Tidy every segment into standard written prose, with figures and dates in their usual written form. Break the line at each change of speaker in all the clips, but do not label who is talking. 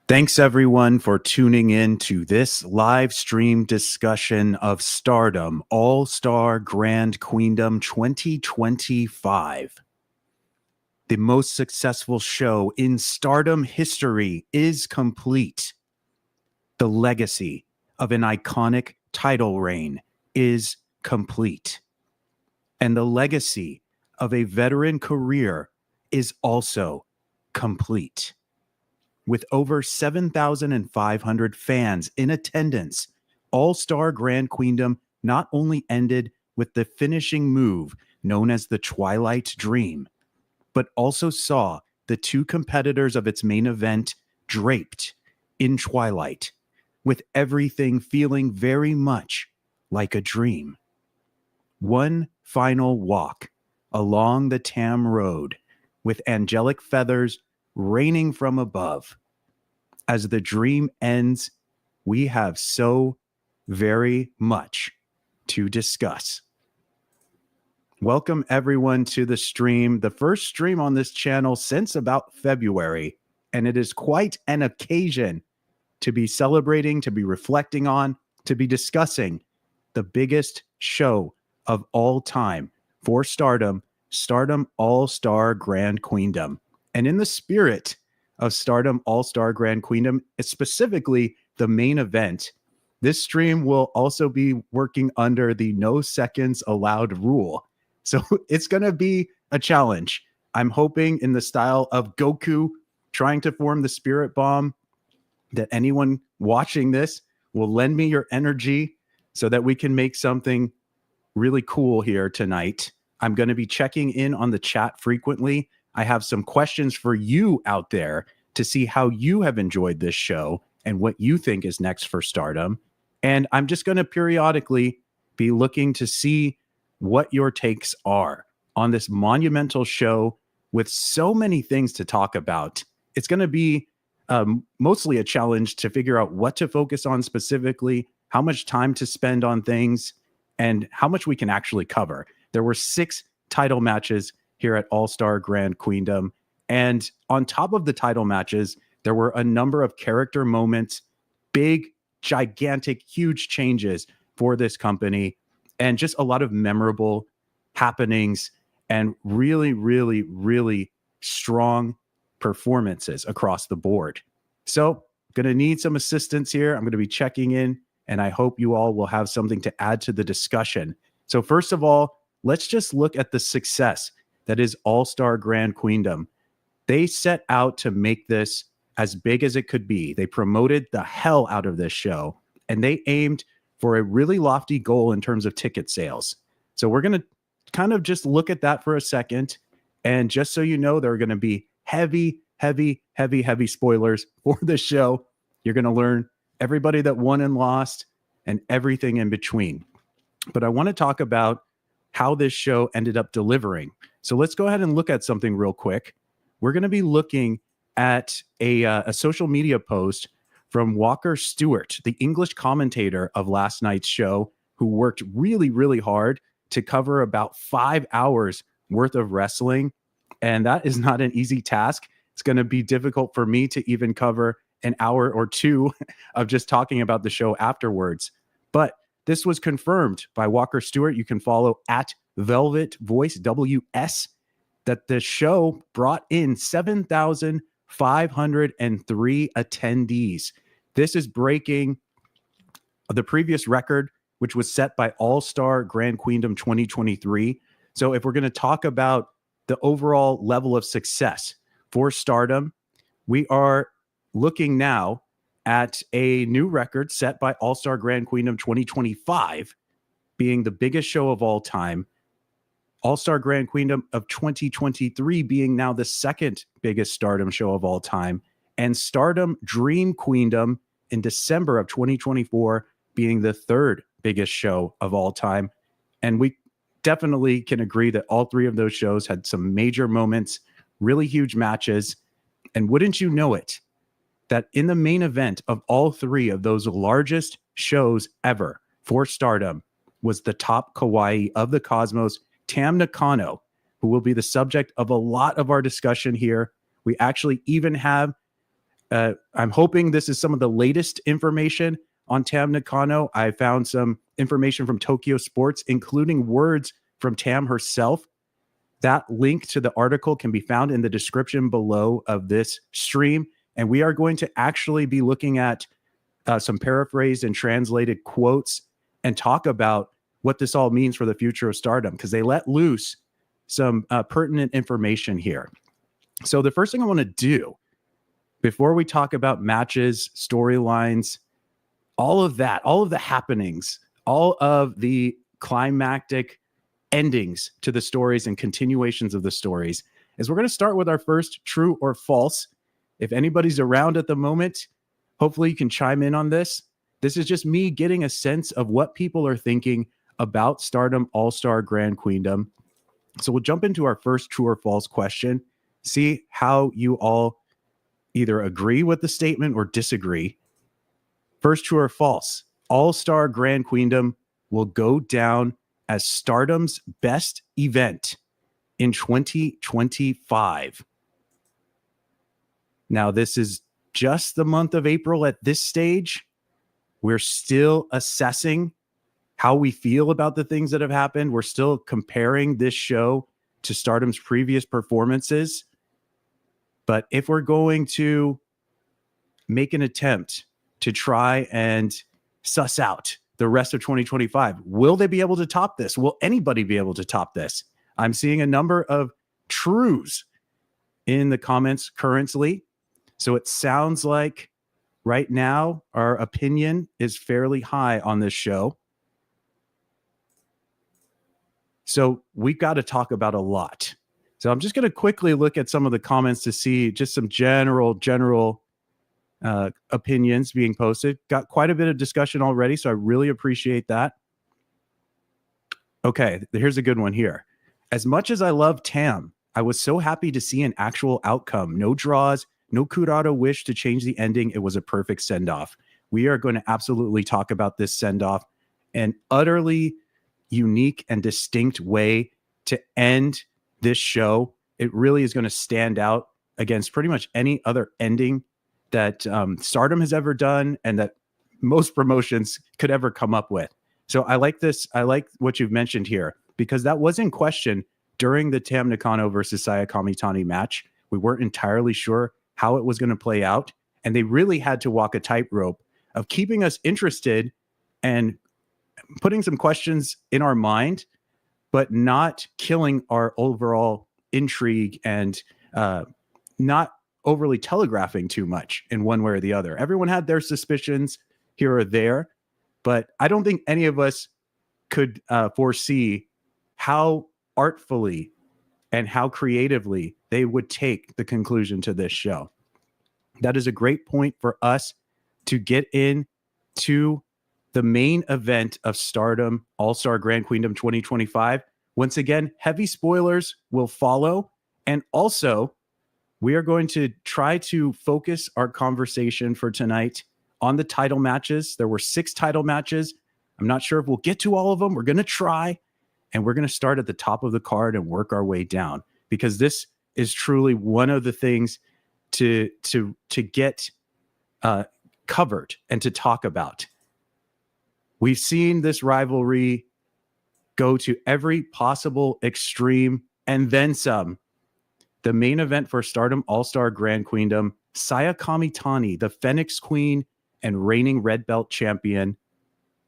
Thanks everyone for tuning in to this live stream discussion of Stardom All Star Grand Queendom 2025. The most successful show in Stardom history is complete. The legacy of an iconic title reign is complete. And the legacy of a veteran career is also complete. With over 7,500 fans in attendance, All Star Grand Queendom not only ended with the finishing move known as the Twilight Dream, but also saw the two competitors of its main event draped in twilight, with everything feeling very much like a dream. One final walk along the Tam Road with angelic feathers raining from above. As the dream ends, we have so very much to discuss. Welcome everyone to the stream, the first stream on this channel since about February, and it is quite an occasion to be celebrating, to be reflecting on, to be discussing the biggest show of all time for Stardom, Stardom All Star Grand Queendom. And in the spirit of Stardom All Star Grand Queendom, specifically the main event, this stream will also be working under the no seconds allowed rule. So it's going to be a challenge. I'm hoping in the style of Goku trying to form the spirit bomb that anyone watching this will lend me your energy so that we can make something really cool here tonight. I'm going to be checking in on the chat frequently. I have some questions for you out there to see how you have enjoyed this show and what you think is next for Stardom. And I'm just going to periodically be looking to see what your takes are on this monumental show with so many things to talk about. It's going to be mostly a challenge to figure out what to focus on specifically, how much time to spend on things, and how much we can actually cover. There were 6 title matches here at All Star Grand Queendom. And on top of the title matches, there were a number of character moments, big, gigantic, huge changes for this company, and just a lot of memorable happenings and really, really, really strong performances across the board. So, going to need some assistance here. I'm going to be checking in, and I hope you all will have something to add to the discussion. So first of all, let's just look at the success that is All Star Grand Queendom. They set out to make this as big as it could be. They promoted the hell out of this show, and they aimed for a really lofty goal in terms of ticket sales. So we're going to kind of just look at that for a second. And just so you know, there are going to be heavy spoilers for the show. You're going to learn everybody that won and lost and everything in between. But I want to talk about how this show ended up delivering. So let's go ahead and look at something real quick. We're going to be looking at a social media post from Walker Stewart, the English commentator of last night's show, who worked really, really hard to cover about 5 hours worth of wrestling. And that is not an easy task. It's going to be difficult for me to even cover an hour or two of just talking about the show afterwards. But this was confirmed by Walker Stewart. You can follow at Velvet Voice WS that the show brought in 7,503 attendees. This is breaking the previous record, which was set by All Star Grand Queendom 2023. So if we're going to talk about the overall level of success for Stardom, we are looking now at a new record set by All Star Grand Queendom 2025, being the biggest show of all time. All Star Grand Queendom of 2023 being now the second biggest Stardom show of all time, and Stardom Dream Queendom in December of 2024 being the third biggest show of all time. And we definitely can agree that all three of those shows had some major moments, really huge matches. And wouldn't you know it, that in the main event of all three of those largest shows ever for Stardom was the top kawaii of the cosmos, Tam Nakano, who will be the subject of a lot of our discussion here. We actually even have I'm hoping this is some of the latest information on Tam Nakano. I found some information from Tokyo Sports, including words from Tam herself. That link to the article can be found in the description below of this stream. And we are going to actually be looking at some paraphrased and translated quotes and talk about what this all means for the future of Stardom, because they let loose some pertinent information here. So the first thing I want to do before we talk about matches, storylines, all of that, all of the happenings, all of the climactic endings to the stories and continuations of the stories, is we're going to start with our first true or false. If anybody's around at the moment, hopefully you can chime in on this. This is just me getting a sense of what people are thinking about Stardom All Star Grand Queendom. So we'll jump into our first true or false question, see how you all either agree with the statement or disagree. First true or false, All Star Grand Queendom will go down as Stardom's best event in 2025. Now, this is just the month of April at this stage. We're still assessing how we feel about the things that have happened. We're still comparing this show to Stardom's previous performances. But if we're going to make an attempt to try and suss out the rest of 2025, will they be able to top this? Will anybody be able to top this? I'm seeing a number of trues in the comments currently. So it sounds like right now our opinion is fairly high on this show. So we've got to talk about a lot. So I'm just going to quickly look at some of the comments to see just some general opinions being posted. Got quite a bit of discussion already, so I really appreciate that. Okay, here's a good one here. As much as I love Tam, I was so happy to see an actual outcome. No draws, no Kurara wish to change the ending. It was a perfect send-off. We are going to absolutely talk about this send-off, an utterly unique and distinct way to end this show. It really is going to stand out against pretty much any other ending that Stardom has ever done and that most promotions could ever come up with. So I like this. I like what you've mentioned here, because that was in question during the Tam Nakano versus Sayaka Kamitani match. We weren't entirely sure how it was going to play out, and they really had to walk a tightrope of keeping us interested and putting some questions in our mind, but not killing our overall intrigue and not overly telegraphing too much in one way or the other. Everyone had their suspicions here or there, but I don't think any of us could foresee how artfully and how creatively they would take the conclusion to this show. That is a great point for us to get into the main event of Stardom All Star Grand Queendom 2025. Once again, heavy spoilers will follow. And also, we are going to try to focus our conversation for tonight on the title matches. There were 6 title matches. I'm not sure if we'll get to all of them. We're going to try. And we're going to start at the top of the card and work our way down, because this is truly one of the things to get covered and to talk about. We've seen this rivalry go to every possible extreme and then some. The main event for Stardom All-Star Grand Queendom, Sayaka Kamitani, the Phoenix Queen and reigning red belt champion,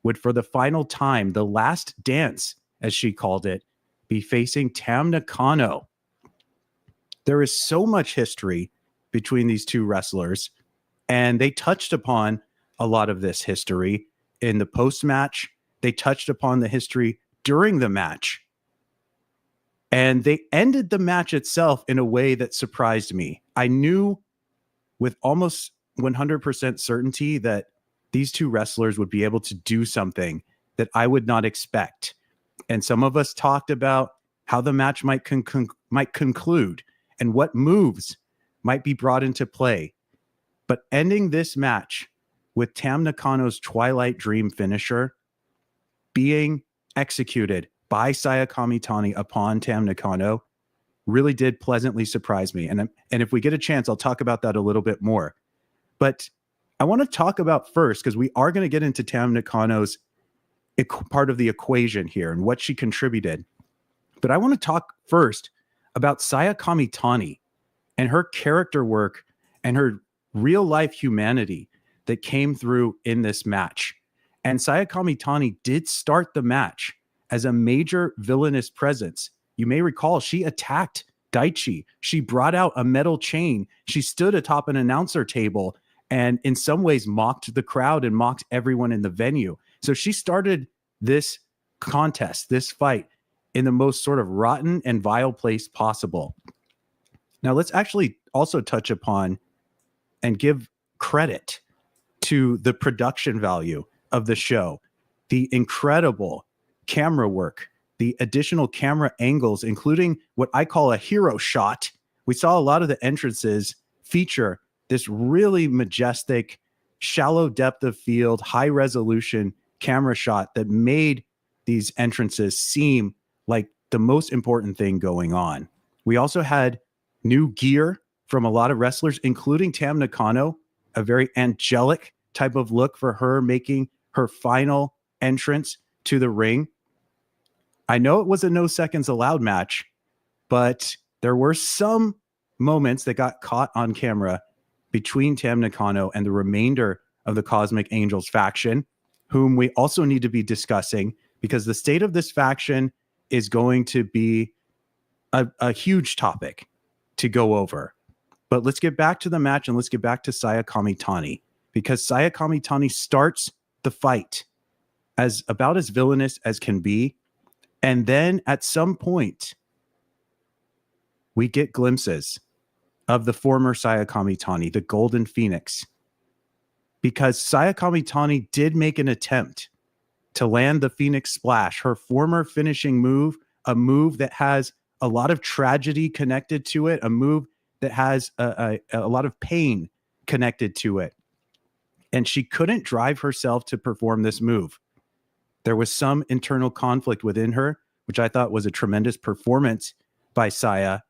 would for the final time, the last dance, as she called it, be facing Tam Nakano. There is so much history between these two wrestlers, and they touched upon a lot of this history in the post-match. They touched upon the history during the match. And they ended the match itself in a way that surprised me. I knew with almost 100% certainty that these two wrestlers would be able to do something that I would not expect. And some of us talked about how the match might conclude and what moves might be brought into play. But ending this match with Tam Nakano's Twilight Dream finisher being executed by Sayaka Kamitani upon Tam Nakano really did pleasantly surprise me. And if we get a chance, I'll talk about that a little bit more. But I want to talk about first, because we are going to get into Tam Nakano's part of the equation here and what she contributed. But I want to talk first about Sayaka Kamitani and her character work and her real life humanity that came through in this match. And Sayaka Kamitani did start the match as a major villainous presence. You may recall she attacked Daichi. She brought out a metal chain. She stood atop an announcer table and in some ways mocked the crowd and mocked everyone in the venue. So she started this contest, this fight, in the most sort of rotten and vile place possible. Now, let's actually also touch upon and give credit to the production value of the show, the incredible camera work, the additional camera angles, including what I call a hero shot. We saw a lot of the entrances feature this really majestic, shallow depth of field, high resolution camera shot that made these entrances seem like the most important thing going on. We also had new gear from a lot of wrestlers, including Tam Nakano, a very angelic type of look for her making her final entrance to the ring. I know it was a no seconds allowed match, but there were some moments that got caught on camera between Tam Nakano and the remainder of the Cosmic Angels faction, whom we also need to be discussing, because the state of this faction is going to be a huge topic to go over. But let's get back to the match and let's get back to Sayaka Kamitani, because Sayaka Kamitani starts the fight as about as villainous as can be. And then at some point, we get glimpses of the former Sayaka Kamitani, the Golden Phoenix, because Sayaka Kamitani did make an attempt to land the Phoenix Splash, her former finishing move, a move that has a lot of tragedy connected to it, a move that has a lot of pain connected to it. And she couldn't drive herself to perform this move. There was some internal conflict within her, which I thought was a tremendous performance by Saya.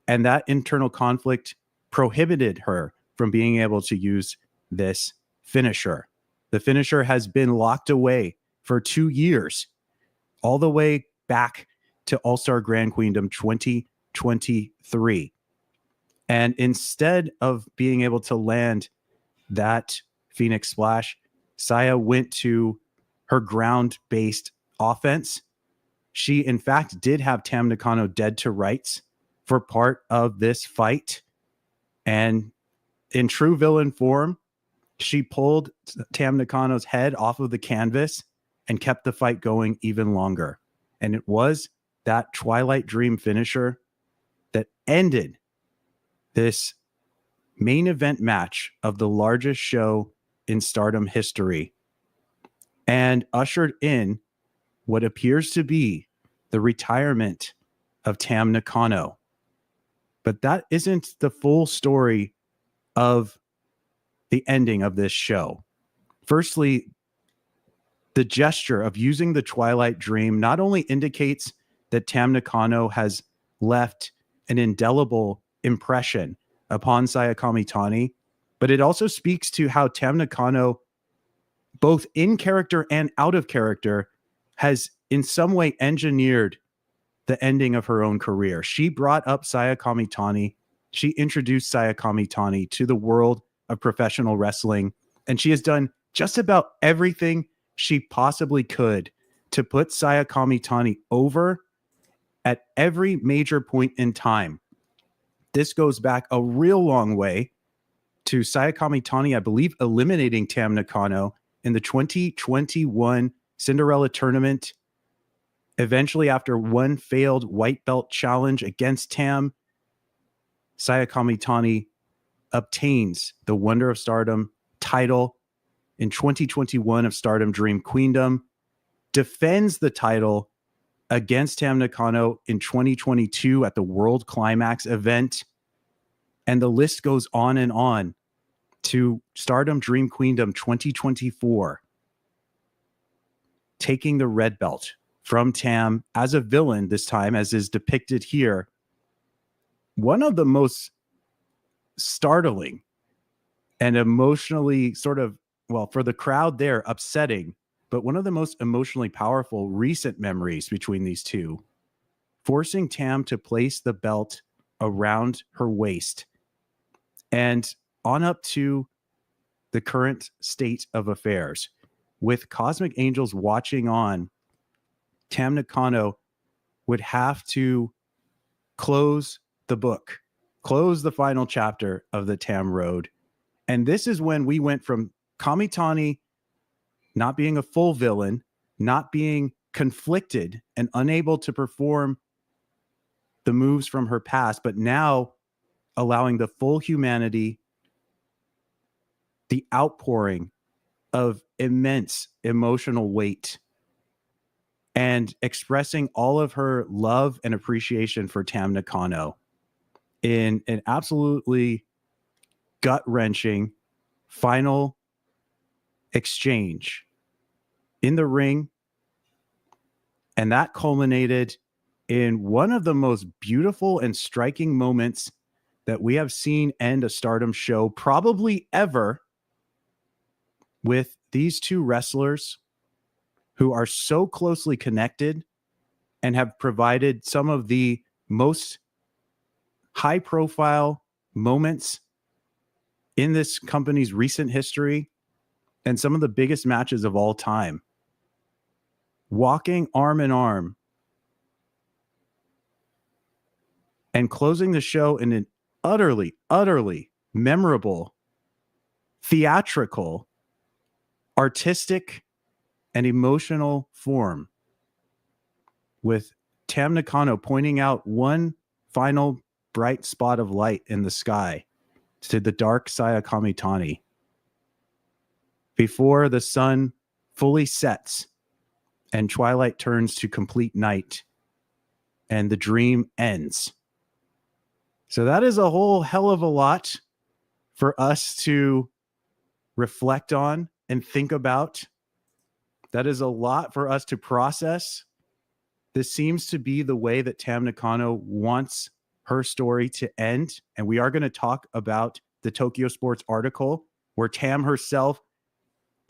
And that internal conflict prohibited her from being able to use this finisher. The finisher has been locked away for 2 years, all the way back to All Star Grand Queendom 2023. And instead of being able to land that Phoenix Splash, Saya went to her ground-based offense. She, in fact, did have Tam Nakano dead to rights for part of this fight. And in true villain form, she pulled Tam Nakano's head off of the canvas and kept the fight going even longer. And it was that Twilight Dream finisher that ended this main event match of the largest show in Stardom history and ushered in what appears to be the retirement of Tam Nakano. But that isn't the full story of the ending of this show. Firstly, the gesture of using the Twilight Dream not only indicates that Tam Nakano has left an indelible impression upon Sayaka Kamitani, but it also speaks to how Tam Nakano, both in character and out of character, has in some way engineered the ending of her own career. She brought up Sayaka Kamitani. She introduced Sayaka Kamitani to the world of professional wrestling, and she has done just about everything she possibly could to put Sayaka Kamitani over at every major point in time. This goes back a real long way to Sayaka Kamitani, I believe, eliminating Tam Nakano in the 2021 Cinderella tournament. Eventually, after one failed white belt challenge against Tam, Sayaka Kamitani obtains the Wonder of Stardom title in 2021 of Stardom Dream Queendom, defends the title against Tam Nakano in 2022 at the World Climax event, and the list goes on to Stardom Dream Queendom 2024, taking the red belt from Tam as a villain this time, as is depicted here. One of the most startling and emotionally sort of, well, for the crowd there, upsetting, but one of the most emotionally powerful recent memories between these two, forcing Tam to place the belt around her waist and on up to the current state of affairs. With Cosmic Angels watching on, Tam Nakano would have to close the book, close the final chapter of the Tam Road. And this is when we went from Kamitani not being a full villain, not being conflicted and unable to perform the moves from her past, but now allowing the full humanity, the outpouring of immense emotional weight, and expressing all of her love and appreciation for Tam Nakano in an absolutely gut-wrenching final exchange in the ring. And that culminated in one of the most beautiful and striking moments that we have seen end a Stardom show probably ever, with these two wrestlers who are so closely connected and have provided some of the most high-profile moments in this company's recent history and some of the biggest matches of all time. Walking arm in arm and closing the show in an utterly, utterly memorable, theatrical, artistic, and emotional form, with Tam Nakano pointing out one final bright spot of light in the sky to the dark Saya Kamitani before the sun fully sets and twilight turns to complete night and the dream ends. So that is a whole hell of a lot for us to reflect on and think about. That is a lot for us to process. This seems to be the way that Tam Nakano wants her story to end. And we are going to talk about the Tokyo Sports article where Tam herself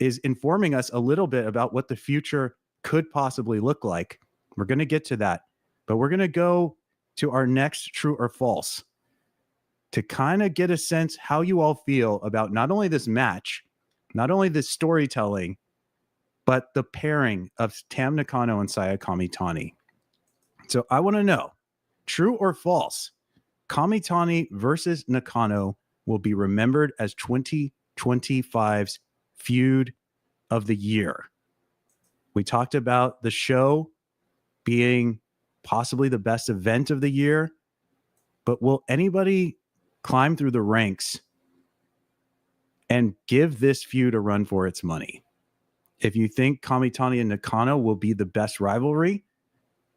is informing us a little bit about what the future could possibly look like. We're going to get to that, but we're going to go to our next true or false to kind of get a sense how you all feel about not only this match, not only this storytelling, but the pairing of Tam Nakano and Saya Kamitani. So I want to know, true or false, Kamitani versus Nakano will be remembered as 2025's feud of the year. We talked about the show being possibly the best event of the year, but will anybody climb through the ranks and give this feud a run for its money? If you think Kamitani and Nakano will be the best rivalry,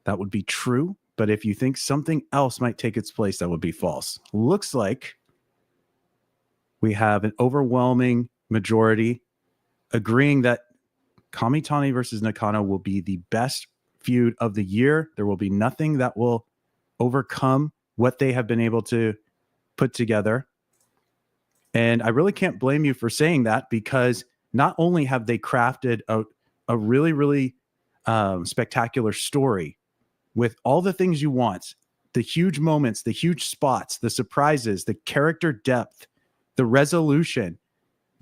that would be true. But if you think something else might take its place, that would be false. Looks like we have an overwhelming majority agreeing that Kamitani versus Nakano will be the best feud of the year. There will be nothing that will overcome what they have been able to put together. And I really can't blame you for saying that, because not only have they crafted a really, really spectacular story with all the things you want, the huge moments, the huge spots, the surprises, the character depth, the resolution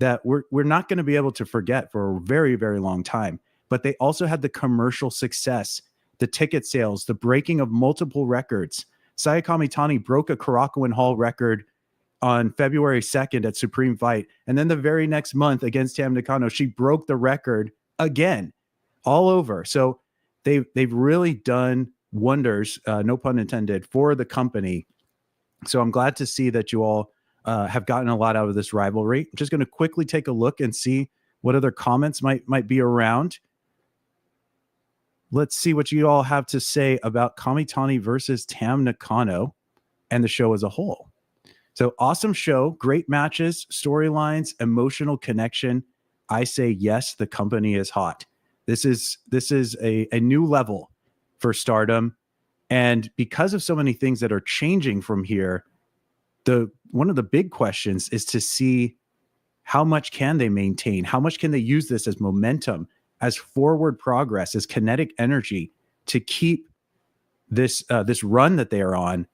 that we're not going to be able to forget for a very, very long time. But they also had the commercial success, the ticket sales, the breaking of multiple records. Saya Kamitani broke a Korakuen Hall record on February 2nd at Supreme Fight. And then the very next month against Tam Nakano, she broke the record again, all over. So they've really done wonders, no pun intended, for the company. So I'm glad to see that you all have gotten a lot out of this rivalry. I'm just going to quickly take a look and see what other comments might be around. Let's see what you all have to say about Kamitani versus Tam Nakano and the show as a whole. So awesome show, great matches, storylines, emotional connection. I say yes, the company is hot. This is a new level for Stardom. And because of so many things that are changing from here, one of the big questions is to see how much can they maintain? How much can they use this as momentum, as forward progress, as kinetic energy to keep this run that they are on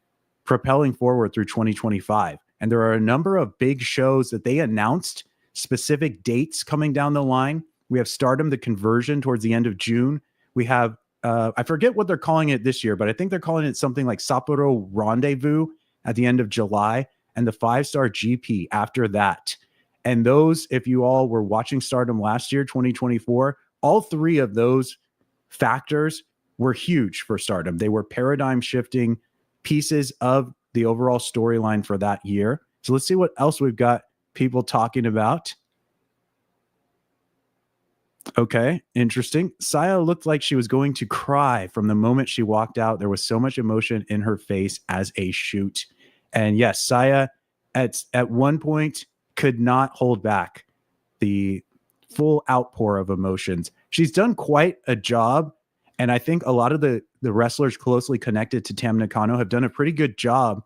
propelling forward through 2025? And there are a number of big shows that they announced specific dates coming down the line. We have Stardom, the Conversion, towards the end of June. We have, I forget what they're calling it this year, but I think they're calling it something like Sapporo Rendezvous at the end of July, and the 5-Star GP after that. And those, if you all were watching Stardom last year, 2024, all three of those factors were huge for Stardom. They were paradigm shifting pieces of the overall storyline for that year. So let's see what else we've got people talking about. Okay, interesting. Saya looked like she was going to cry from the moment she walked out. There was so much emotion in her face as a shoot. And yes, Saya at one point could not hold back the full outpour of emotions. She's done quite a job. And I think a lot of the wrestlers closely connected to Tam Nakano have done a pretty good job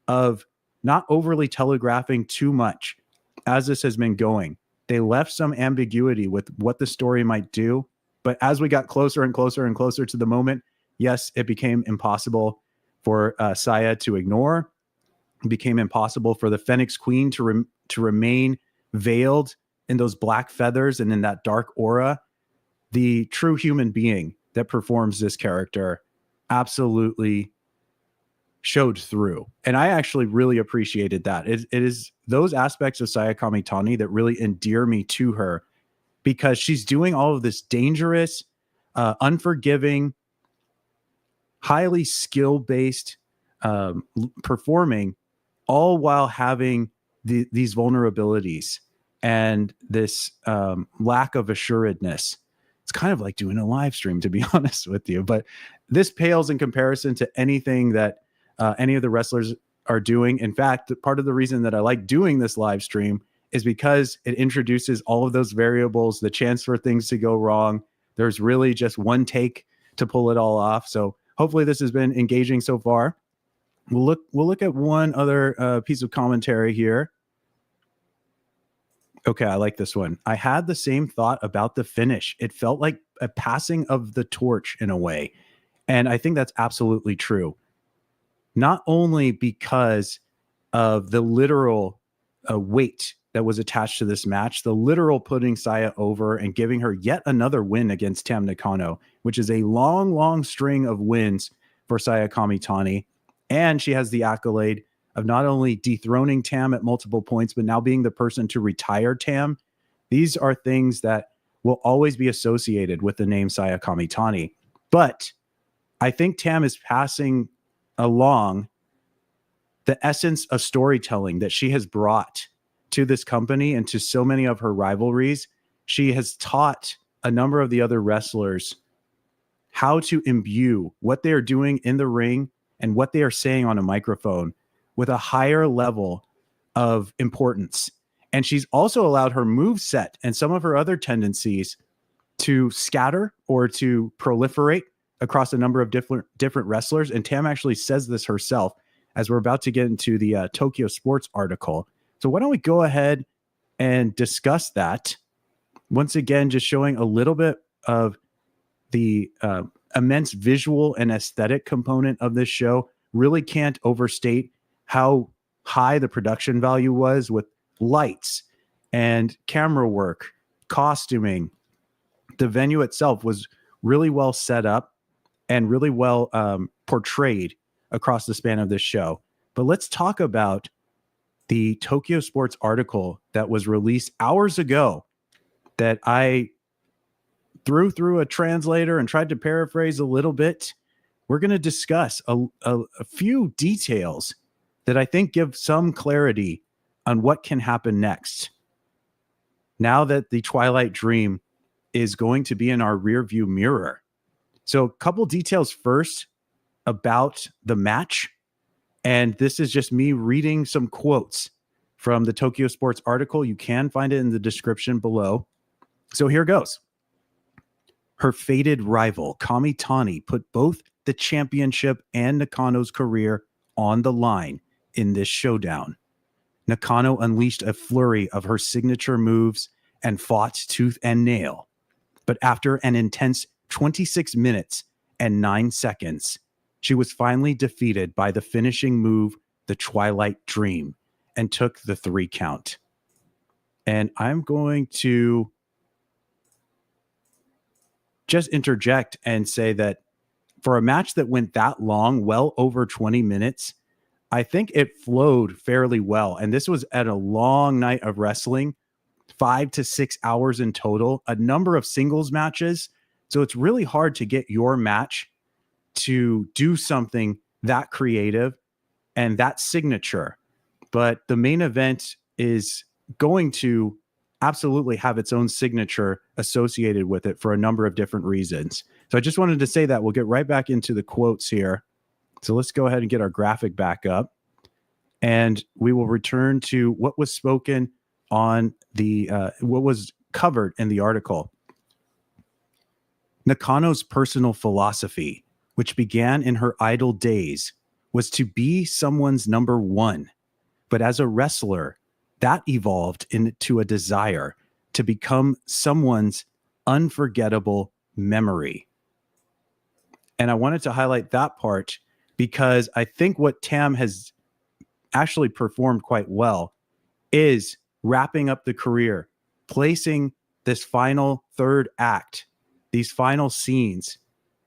of not overly telegraphing too much as this has been going. They left some ambiguity with what the story might do. But as we got closer and closer and closer to the moment, yes, it became impossible for Saya to ignore. It became impossible for the Phoenix Queen to remain veiled in those black feathers and in that dark aura. The true human being that performs this character absolutely showed through. And I actually really appreciated that. It is those aspects of Sayaka Kamitani that really endear me to her, because she's doing all of this dangerous, unforgiving, highly skill-based performing, all while having these vulnerabilities and this lack of assuredness. It's kind of like doing a live stream, to be honest with you. But this pales in comparison to anything that any of the wrestlers are doing. In fact, part of the reason that I like doing this live stream is because it introduces all of those variables, the chance for things to go wrong. There's really just one take to pull it all off. So hopefully this has been engaging so far. We'll look at one other piece of commentary here. Okay, I like this one. I had the same thought about the finish. It felt like a passing of the torch in a way. And I think that's absolutely true. Not only because of the literal weight that was attached to this match, the literal putting Saya over and giving her yet another win against Tam Nakano, which is a long, long string of wins for Sayaka Kamitani. And she has the accolade of not only dethroning Tam at multiple points, but now being the person to retire Tam. These are things that will always be associated with the name Sayaka Kamitani. But I think Tam is passing along the essence of storytelling that she has brought to this company and to so many of her rivalries. She has taught a number of the other wrestlers how to imbue what they are doing in the ring and what they are saying on a microphone with a higher level of importance. And she's also allowed her moveset and some of her other tendencies to scatter or to proliferate across a number of different wrestlers. And Tam actually says this herself as we're about to get into the Tokyo Sports article. So why don't we go ahead and discuss that? Once again, just showing a little bit of the immense visual and aesthetic component of this show. Really can't overstate how high the production value was with lights and camera work, costuming. The venue itself was really well set up and really well portrayed across the span of this show. But let's talk about the Tokyo Sports article that was released hours ago that I threw through a translator and tried to paraphrase a little bit. We're going to discuss a few details that I think give some clarity on what can happen next. Now that the Twilight Dream is going to be in our rearview mirror. So a couple details first about the match. And this is just me reading some quotes from the Tokyo Sports article. You can find it in the description below. So here goes. Her fated rival, Kamitani, put both the championship and Nakano's career on the line in this showdown. Nakano unleashed a flurry of her signature moves and fought tooth and nail. But after an intense 26 minutes and 9 seconds, she was finally defeated by the finishing move, the Twilight Dream, and took the 3 count. And I'm going to just interject and say that for a match that went that long, well over 20 minutes, I think it flowed fairly well. And this was at a long night of wrestling, 5 to 6 hours in total, a number of singles matches. So it's really hard to get your match to do something that creative and that signature. But the main event is going to absolutely have its own signature associated with it for a number of different reasons. So I just wanted to say that. We'll get right back into the quotes here. So let's go ahead and get our graphic back up. And we will return to what was spoken on the, what was covered in the article. Nakano's personal philosophy, which began in her idol days, was to be someone's number one. But as a wrestler, that evolved into a desire to become someone's unforgettable memory. And I wanted to highlight that part because I think what Tam has actually performed quite well is wrapping up the career, placing this final third act, these final scenes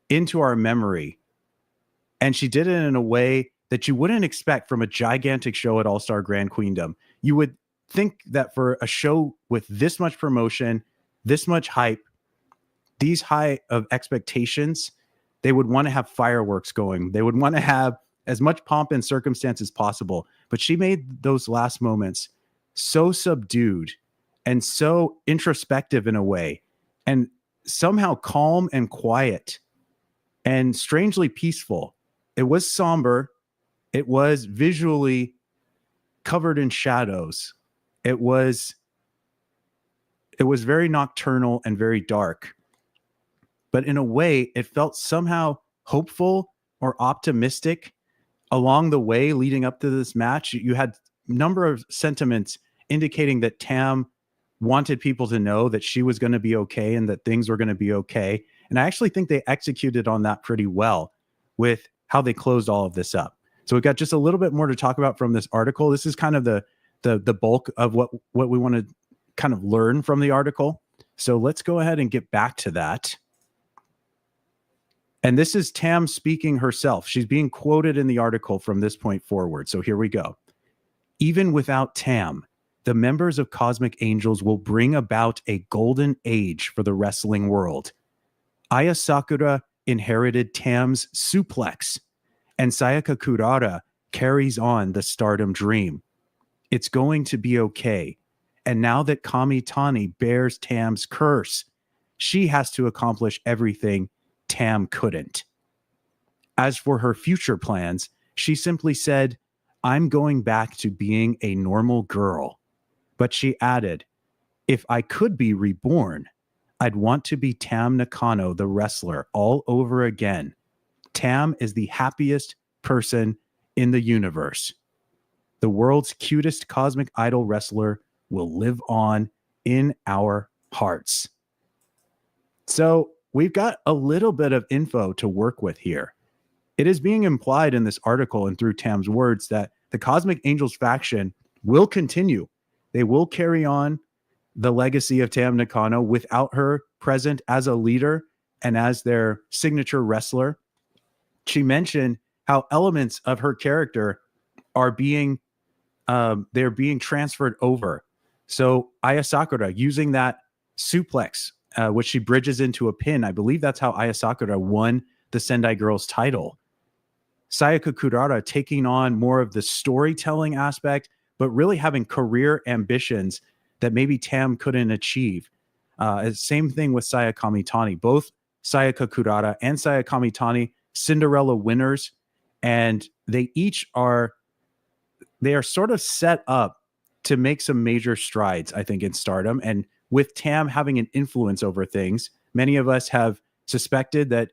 into our memory. And she did it in a way that you wouldn't expect from a gigantic show at All Star Grand Queendom. You would think that for a show with this much promotion, this much hype, these high of expectations, they would want to have fireworks going. They would want to have as much pomp and circumstance as possible. But she made those last moments so subdued and so introspective in a way, and somehow calm and quiet and strangely peaceful. It was somber. It was visually covered in shadows. It was very nocturnal and very dark. But in a way, it felt somehow hopeful or optimistic along the way leading up to this match. You had a number of sentiments indicating that Tam wanted people to know that she was going to be okay and that things were going to be okay. And I actually think they executed on that pretty well with how they closed all of this up. So we've got just a little bit more to talk about from this article. This is kind of the bulk of what we want to kind of learn from the article. So let's go ahead and get back to that. And this is Tam speaking herself. She's being quoted in the article from this point forward. So here we go. Even without Tam, the members of Cosmic Angels will bring about a golden age for the wrestling world. Aya Sakura inherited Tam's suplex, and Sayaka Kurara carries on the Stardom dream. It's going to be okay. And now that Kamitani bears Tam's curse, she has to accomplish everything Tam couldn't. As for her future plans, she simply said, I'm going back to being a normal girl. But she added, if I could be reborn, I'd want to be Tam Nakano, the wrestler, all over again. Tam is the happiest person in the universe. The world's cutest cosmic idol wrestler will live on in our hearts. So we've got a little bit of info to work with here. It is being implied in this article and through Tam's words that the Cosmic Angels faction will continue. They will carry on the legacy of Tam Nakano without her present as a leader and as their signature wrestler. She mentioned how elements of her character are being they're being transferred over. So Aya Sakura using that suplex, which she bridges into a pin. I believe that's how Aya Sakura won the Sendai Girls title. Sayaka Kurara taking on more of the storytelling aspect, but really having career ambitions that maybe Tam couldn't achieve. Same thing with Saya Kamitani. Both Sayaka Kurara and Saya Kamitani, Cinderella winners, and they are sort of set up to make some major strides, I think, in Stardom. And with Tam having an influence over things, many of us have suspected that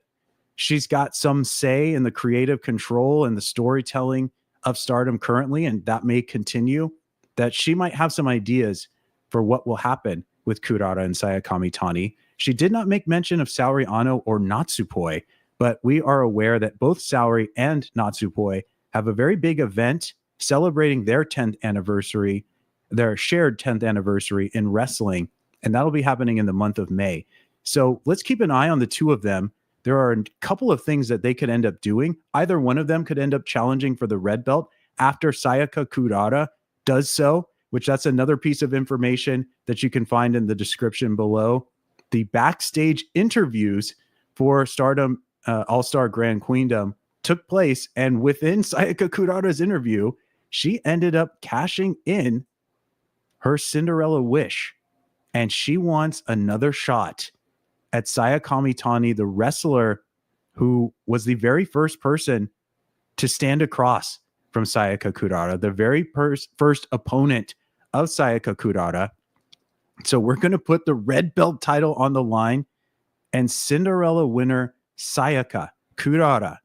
she's got some say in the creative control and the storytelling of Stardom currently, and that may continue. that she might have some ideas for what will happen with Kurara and Sayaka Kamitani. She did not make mention of Saori Ano or Natsupoi, but we are aware that both Saori and Natsupoi have a very big event celebrating their 10th anniversary, their shared 10th anniversary in wrestling, and that'll be happening in the month of May. So let's keep an eye on the two of them. There are a couple of things that they could end up doing. Either one of them could end up challenging for the red belt after Sayaka Kurara does so, which that's another piece of information that you can find in the description below. The backstage interviews for Stardom All Star Grand Queendom took place, and within Sayaka Kurara's interview, she ended up cashing in her Cinderella wish, and she wants another shot at Sayaka Kamitani, the wrestler who was the very first person to stand across from Sayaka Kurara, the very first opponent of Sayaka Kurara. So we're going to put the red belt title on the line, and Cinderella winner Sayaka Kurara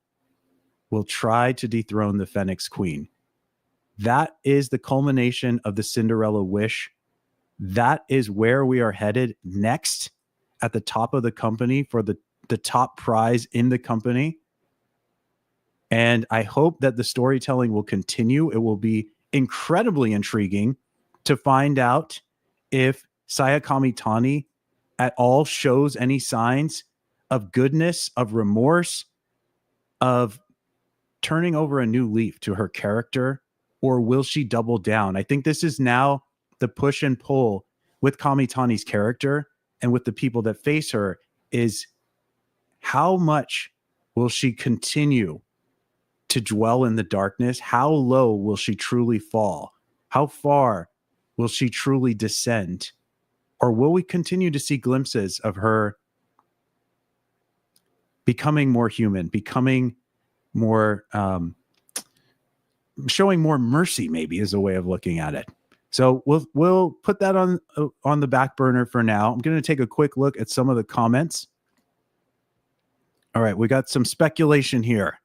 will try to dethrone the Phoenix Queen. That is the culmination of the Cinderella wish. That is where we are headed next at the top of the company for the top prize in the company. And I hope that the storytelling will continue. It will be incredibly intriguing to find out if Sayaka Kamitani at all shows any signs of goodness, of remorse, of turning over a new leaf to her character, or will she double down? I think this is now the push and pull with Kamitani's character and with the people that face her, is how much will she continue to dwell in the darkness? How low will she truly fall? How far will she truly descend? Or will we continue to see glimpses of her becoming more human, becoming more, showing more mercy, maybe, is a way of looking at it. So we'll put that on the back burner for now. I'm going to take a quick look at some of the comments. All right, we got some speculation here.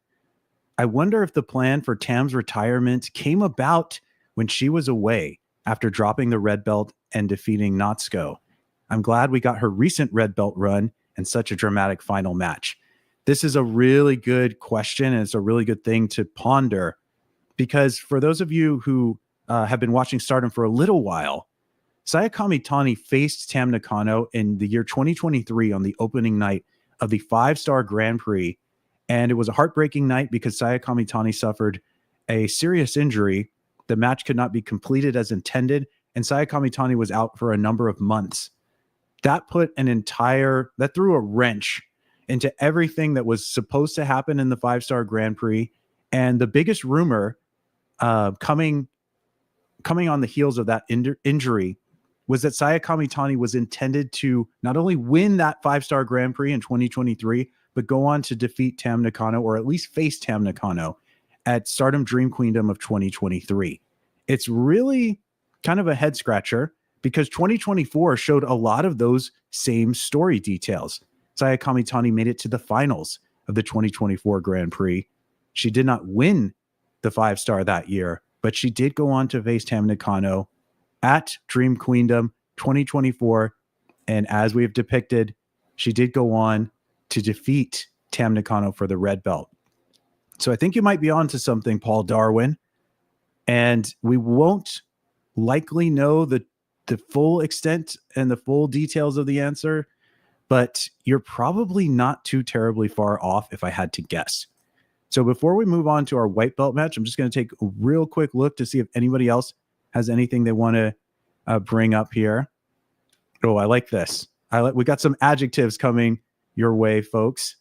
I wonder if the plan for Tam's retirement came about when she was away after dropping the red belt and defeating Natsuko. I'm glad we got her recent red belt run and such a dramatic final match. This is a really good question, and it's a really good thing to ponder, because for those of you who have been watching Stardom for a little while, Sayaka Kamitani faced Tam Nakano in the year 2023 on the opening night of the 5-star Grand Prix. And it was a heartbreaking night because Sayaka Kamitani suffered a serious injury. The match could not be completed as intended, and Sayaka Kamitani was out for a number of months. That threw a wrench into everything that was supposed to happen in the 5-star Grand Prix. And the biggest rumor coming on the heels of that injury was that Sayaka Kamitani was intended to not only win that 5-star Grand Prix in 2023, but go on to defeat Tam Nakano, or at least face Tam Nakano at Stardom Dream Queendom of 2023. It's really kind of a head scratcher because 2024 showed a lot of those same story details. Sayaka Kamitani made it to the finals of the 2024 Grand Prix. She did not win the 5-star that year, but she did go on to face Tam Nakano at Dream Queendom 2024. And as we have depicted, she did go on to defeat Tam Nakano for the red belt. So I think you might be onto something, Paul Darwin. And we won't likely know the full extent and the full details of the answer, but you're probably not too terribly far off if I had to guess. So before we move on to our white belt match, I'm just going to take a real quick look to see if anybody else has anything they want to bring up here. Oh, I like this. We got some adjectives coming your way, folks.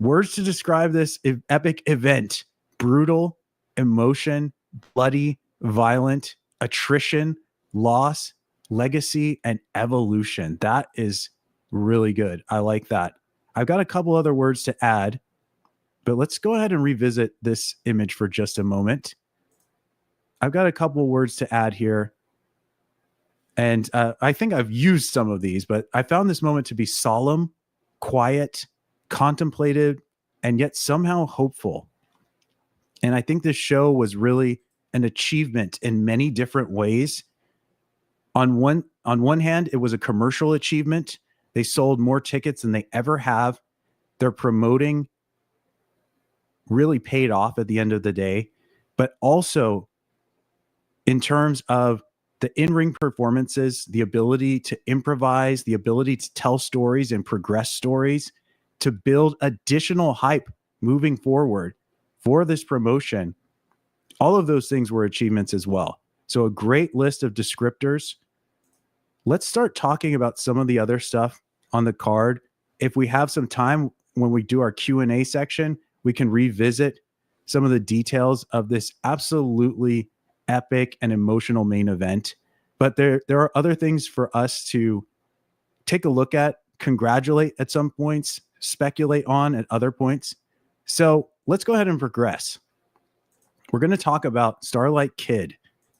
Words to describe this epic event: brutal, emotion, bloody, violent, attrition, loss, legacy, and evolution. That is really good. I like that. I've got a couple other words to add, but let's go ahead and revisit this image for just a moment. I've got a couple words to add here. And I think I've used some of these, but I found this moment to be solemn, quiet, contemplative, and yet somehow hopeful. And I think this show was really an achievement in many different ways. On one hand, it was a commercial achievement. They sold more tickets than they ever have. Their promoting really paid off at the end of the day. But also, in terms of the in-ring performances, the ability to improvise, the ability to tell stories and progress stories, to build additional hype moving forward for this promotion, all of those things were achievements as well. So a great list of descriptors. Let's start talking about some of the other stuff on the card. If we have some time when we do our Q&A section, we can revisit some of the details of this absolutely epic and emotional main event. But there are other things for us to take a look at, congratulate at some points, speculate on at other points. So let's go ahead and progress. We're going to talk about Starlight Kid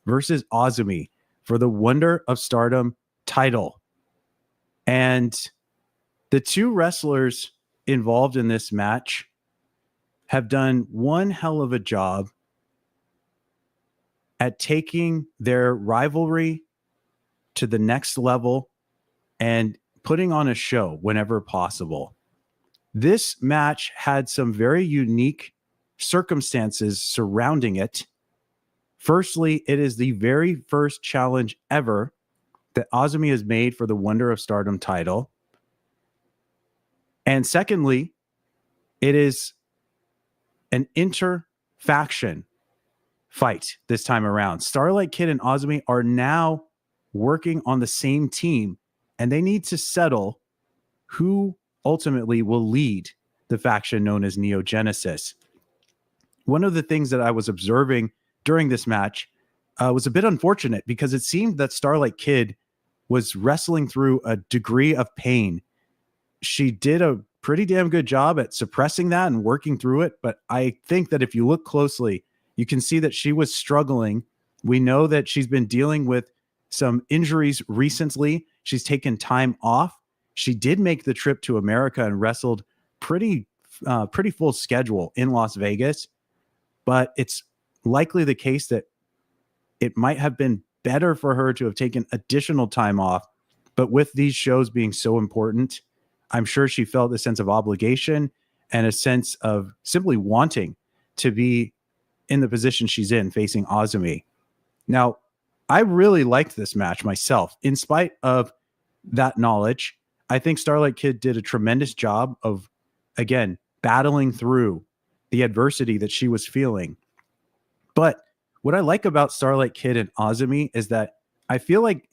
versus Azumi for the Wonder of Stardom title. And the two wrestlers involved in this match have done one hell of a job at taking their rivalry to the next level and putting on a show whenever possible. This match had some very unique circumstances surrounding it. Firstly, it is the very first challenge ever that Azumi has made for the Wonder of Stardom title. And secondly, it is an inter-faction fight this time around. Starlight Kid and Azumi are now working on the same team, and they need to settle who ultimately will lead the faction known as Neo Genesis. One of the things that I was observing during this match was a bit unfortunate because it seemed that Starlight Kid was wrestling through a degree of pain. She did a pretty damn good job at suppressing that and working through it, but I think that if you look closely, you can see that she was struggling. We know that she's been dealing with some injuries recently. She's taken time off. She did make the trip to America and wrestled pretty full schedule in Las Vegas, but it's likely the case that it might have been better for her to have taken additional time off. But with these shows being so important, I'm sure she felt a sense of obligation and a sense of simply wanting to be in the position she's in, facing Azumi. Now, I really liked this match myself. In spite of that knowledge, I think Starlight Kid did a tremendous job of, again, battling through the adversity that she was feeling. But what I like about Starlight Kid and Azumi is that I feel like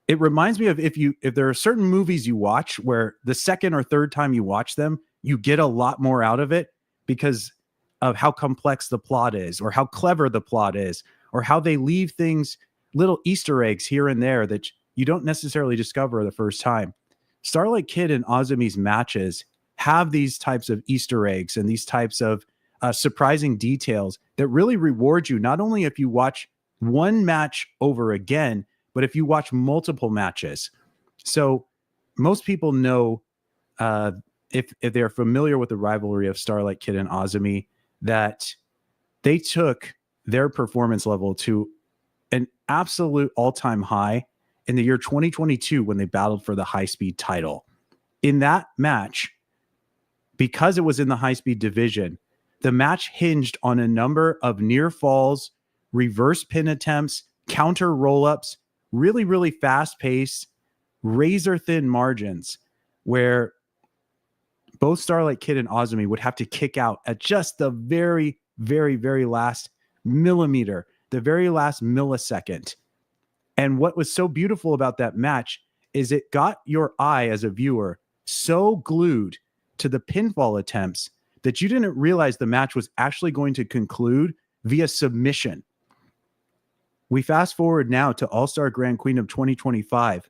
it reminds me of if there are certain movies you watch where the second or third time you watch them, you get a lot more out of it because of how complex the plot is, or how clever the plot is, or how they leave things, little Easter eggs here and there that you don't necessarily discover the first time. Starlight Kid and Azumi's matches have these types of Easter eggs and these types of surprising details that really reward you, not only if you watch one match over again, but if you watch multiple matches. So most people know, if they're familiar with the rivalry of Starlight Kid and Azumi, that they took their performance level to an absolute all-time high in the year 2022 when they battled for the high-speed title. In that match, because it was in the high-speed division, the match hinged on a number of near falls, reverse pin attempts, counter roll-ups, really, really fast-paced, razor-thin margins where both Starlight Kid and Azumi would have to kick out at just the very, very, very last millimeter, the very last millisecond. And what was so beautiful about that match is it got your eye as a viewer so glued to the pinfall attempts that you didn't realize the match was actually going to conclude via submission. We fast forward now to All Star Grand Queendom 2025,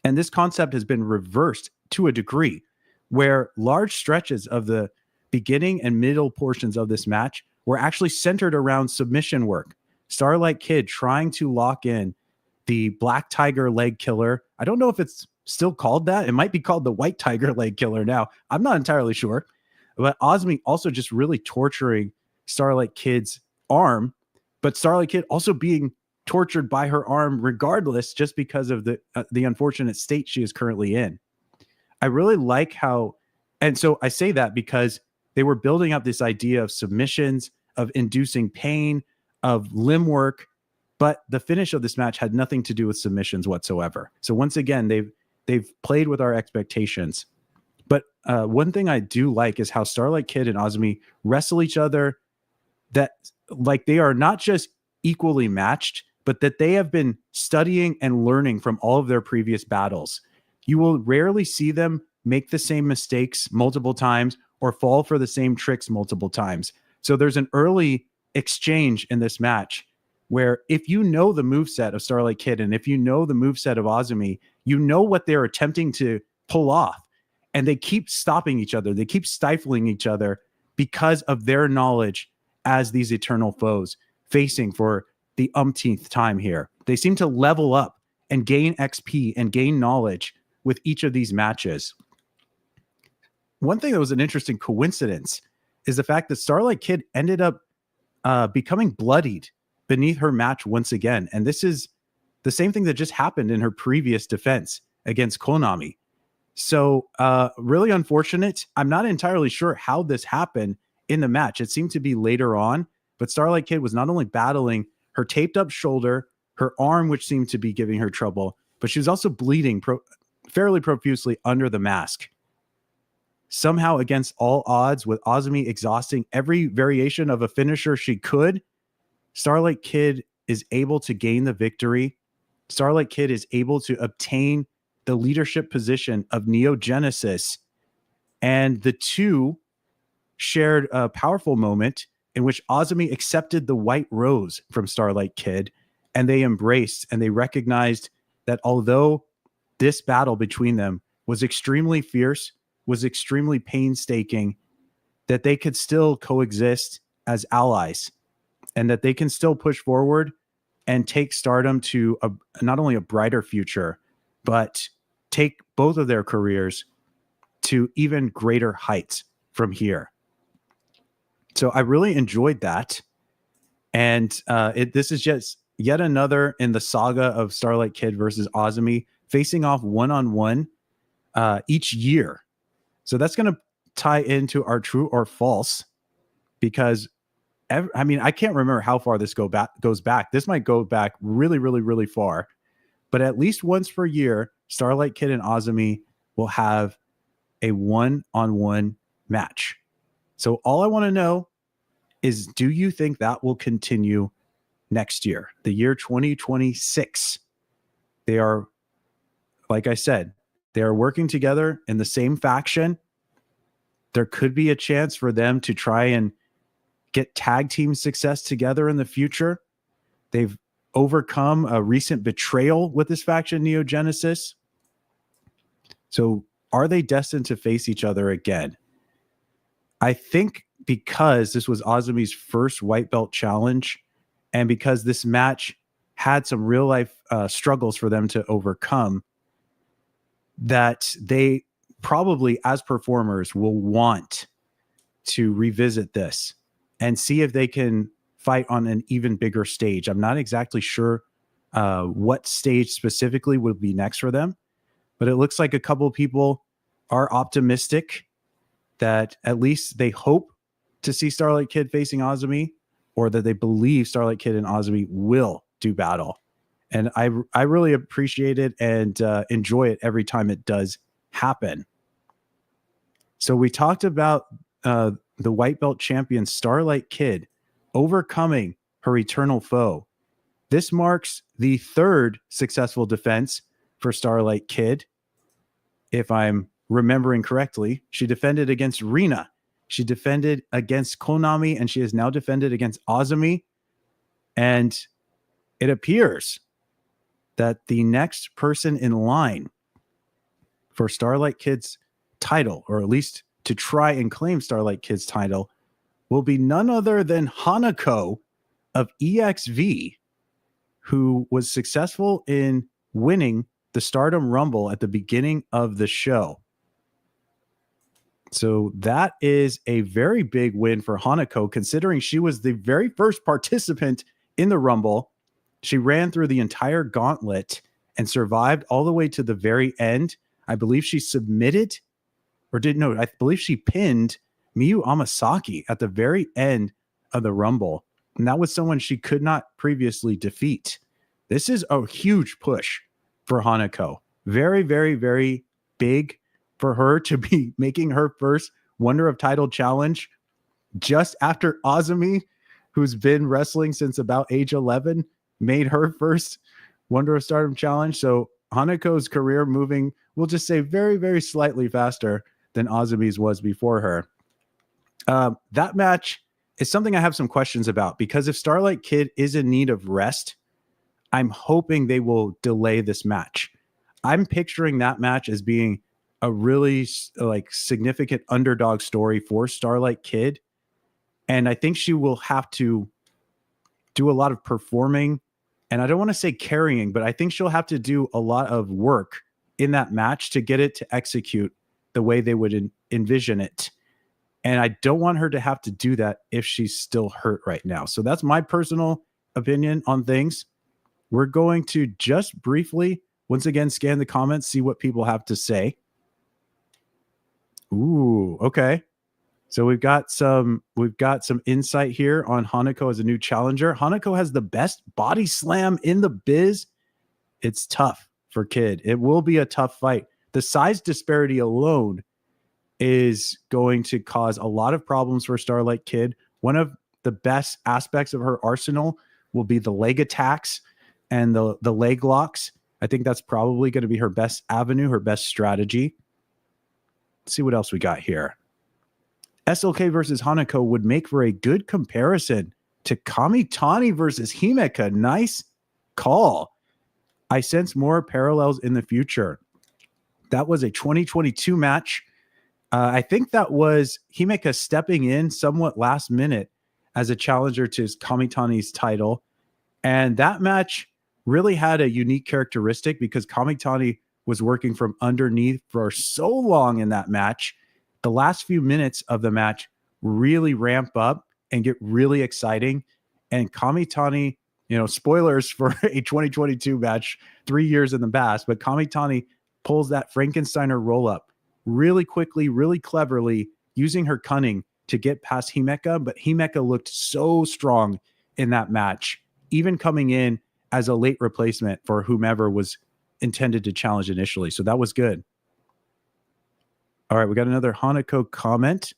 and this concept has been reversed to a degree where large stretches of the beginning and middle portions of this match were actually centered around submission work. Starlight Kid trying to lock in the Black Tiger leg killer. I don't know if it's still called that. It might be called the White Tiger leg killer now. I'm not entirely sure. But Azumi also just really torturing Starlight Kid's arm but Starlight Kid also being tortured by her arm regardless, just because of the unfortunate state she is currently in. I really like how, and so I say that because they were building up this idea of submissions, of inducing pain, of limb work, but the finish of this match had nothing to do with submissions whatsoever. So once again, they've played with our expectations. But one thing I do like is how Starlight Kid and Azumi wrestle each other, that like they are not just equally matched, but that they have been studying and learning from all of their previous battles. You will rarely see them make the same mistakes multiple times or fall for the same tricks multiple times. So there's an early exchange in this match where if you know the moveset of Starlight Kid and if you know the moveset of Azumi, you know what they're attempting to pull off. And they keep stopping each other. They keep stifling each other because of their knowledge as these eternal foes facing for the umpteenth time here. They seem to level up and gain XP and gain knowledge with each of these matches. One thing that was an interesting coincidence is the fact that Starlight Kid ended up becoming bloodied beneath her match once again. And this is the same thing that just happened in her previous defense against Konami. So really unfortunate. I'm not entirely sure how this happened in the match. It seemed to be later on, but Starlight Kid was not only battling her taped up shoulder, her arm, which seemed to be giving her trouble, but she was also bleeding fairly profusely under the mask. Somehow, against all odds, with Azumi exhausting every variation of a finisher she could, Starlight Kid is able to gain the victory. Starlight Kid is able to obtain the leadership position of Neo Genesis. And the two shared a powerful moment in which Azumi accepted the white rose from Starlight Kid, and they embraced and they recognized that although this battle between them was extremely fierce, was extremely painstaking, that they could still coexist as allies and that they can still push forward and take Stardom to not only a brighter future, but take both of their careers to even greater heights from here. So I really enjoyed that. And this is just yet another in the saga of Starlight Kid versus Azumi facing off one-on-one each year. So that's going to tie into our true or false, because I can't remember how far this goes back. This might go back really, really, really far. But at least once per year, Starlight Kid and Azumi will have a one-on-one match. So all I want to know is, do you think that will continue next year, the year 2026? They are, like I said, they are working together in the same faction. There could be a chance for them to try and get tag team success together in the future. They've overcome a recent betrayal with this faction, Neo Genesis. So are they destined to face each other again? I think because this was Azumi's first white belt challenge, and because this match had some real life struggles for them to overcome, that they probably, as performers, will want to revisit this and see if they can fight on an even bigger stage. I'm not exactly sure what stage specifically would be next for them, but it looks like a couple of people are optimistic that at least they hope to see Starlight Kid facing Azumi, or that they believe Starlight Kid and Azumi will do battle. And I really appreciate it and enjoy it every time it does happen. So we talked about the white belt champion Starlight Kid overcoming her eternal foe. This marks the third successful defense for Starlight Kid. If I'm remembering correctly, she defended against Ranna. She defended against Konami, and she has now defended against Azumi. And it appears that the next person in line for Starlight Kid's title, or at least to try and claim Starlight Kid's title, will be none other than Hanako of EXV, who was successful in winning the Stardom Rumble at the beginning of the show. So that is a very big win for Hanako, considering she was the very first participant in the Rumble. She ran through the entire gauntlet and survived all the way to the very end. I believe she submitted, I believe she pinned Miyu Amasaki at the very end of the Rumble. And that was someone she could not previously defeat. This is a huge push for Hanako. Very, very, very big for her to be making her first Wonder of Title challenge just after Azumi, who's been wrestling since about age 11, made her first Wonder of Stardom challenge. So Hanako's career moving, we'll just say, very, very slightly faster than Azumi's was before her. That match is something I have some questions about, because if Starlight Kid is in need of rest, I'm hoping they will delay this match. I'm picturing that match as being a really significant underdog story for Starlight Kid. And I think she will have to do a lot of performing. And I don't want to say carrying, but I think she'll have to do a lot of work in that match to get it to execute the way they would envision it. And I don't want her to have to do that if she's still hurt right now. So that's my personal opinion on things. We're going to just briefly, once again, scan the comments, see what people have to say. Ooh, okay. So we've got some insight here on Hanako as a new challenger. Hanako has the best body slam in the biz. It's tough for Kid. It will be a tough fight. The size disparity alone is going to cause a lot of problems for Starlight Kid. One of the best aspects of her arsenal will be the leg attacks and the leg locks. I think that's probably going to be her best avenue, her best strategy. Let's see what else we got here. SLK versus Hanako would make for a good comparison to Kamitani versus Himeka. Nice call. I sense more parallels in the future. That was a 2022 match. I think that was Himeka stepping in somewhat last minute as a challenger to Kamitani's title. And that match really had a unique characteristic because Kamitani was working from underneath for so long in that match. The last few minutes of the match really ramp up and get really exciting. And Kamitani, spoilers for a 2022 match 3 years in the past, but Kamitani pulls that Frankensteiner roll up really quickly, really cleverly, using her cunning to get past Himeka. But Himeka looked so strong in that match, even coming in as a late replacement for whomever was intended to challenge initially. So that was good. All right, we got another Hanako comment.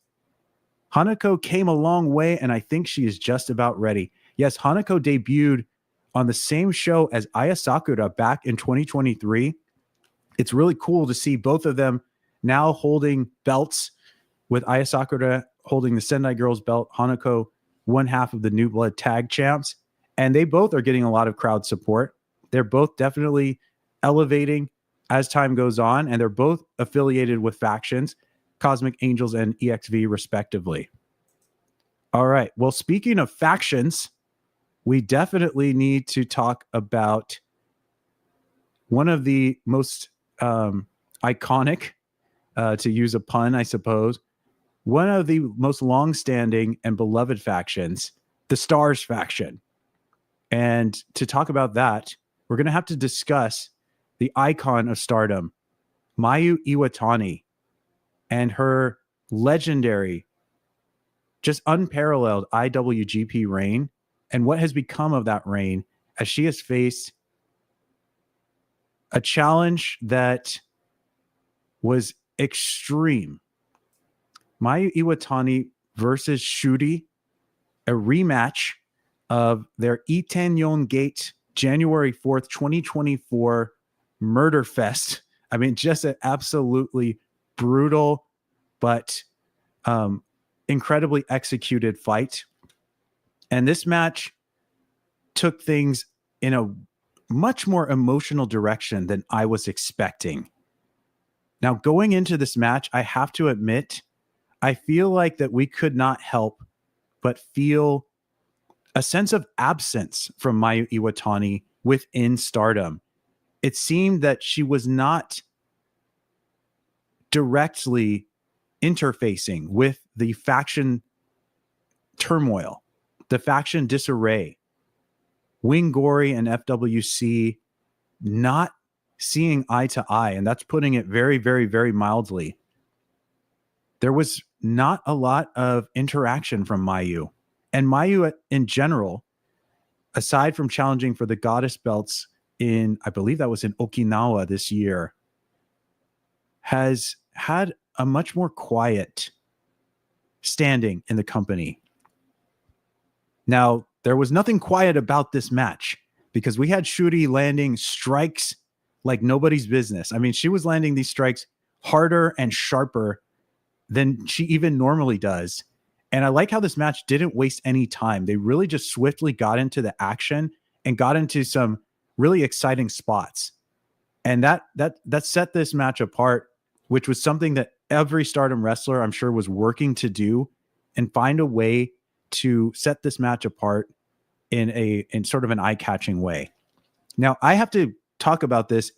Hanako came a long way, and I think she is just about ready. Yes, Hanako debuted on the same show as Aya Sakura back in 2023. It's really cool to see both of them now holding belts, with Aya Sakura holding the Sendai Girls belt, Hanako one half of the New Blood Tag Champs, and they both are getting a lot of crowd support. They're both definitely elevating as time goes on, and they're both affiliated with factions, Cosmic Angels and EXV respectively. All right, well, speaking of factions, we definitely need to talk about one of the most iconic, to use a pun, I suppose, one of the most long-standing and beloved factions, the Stars faction. And to talk about that, we're going to have to discuss the icon of Stardom, Mayu Iwatani, and her legendary, just unparalleled IWGP reign, and what has become of that reign as she has faced a challenge that was extreme. Mayu Iwatani versus Syuri, a rematch of their Itenyon Gate January 4th, 2024 Murder Fest. I mean, just an absolutely brutal but incredibly executed fight. And this match took things in a much more emotional direction than I was expecting. Now, going into this match, I have to admit, I feel like that we could not help but feel a sense of absence from Mayu Iwatani within Stardom. It seemed that she was not directly interfacing with the faction turmoil, the faction disarray. Wing Gory and FWC not seeing eye to eye, and that's putting it very, very, very mildly. There was not a lot of interaction from Mayu. And Mayu in general, aside from challenging for the goddess belts in, I believe that was in Okinawa this year, has had a much more quiet standing in the company. Now, there was nothing quiet about this match because we had Syuri landing strikes like nobody's business. I mean, she was landing these strikes harder and sharper than she even normally does. And I like how this match didn't waste any time. They really just swiftly got into the action and got into some really exciting spots. And that set this match apart, which was something that every Stardom wrestler, I'm sure, was working to do and find a way to set this match apart in sort of an eye-catching way. Now, I have to talk about this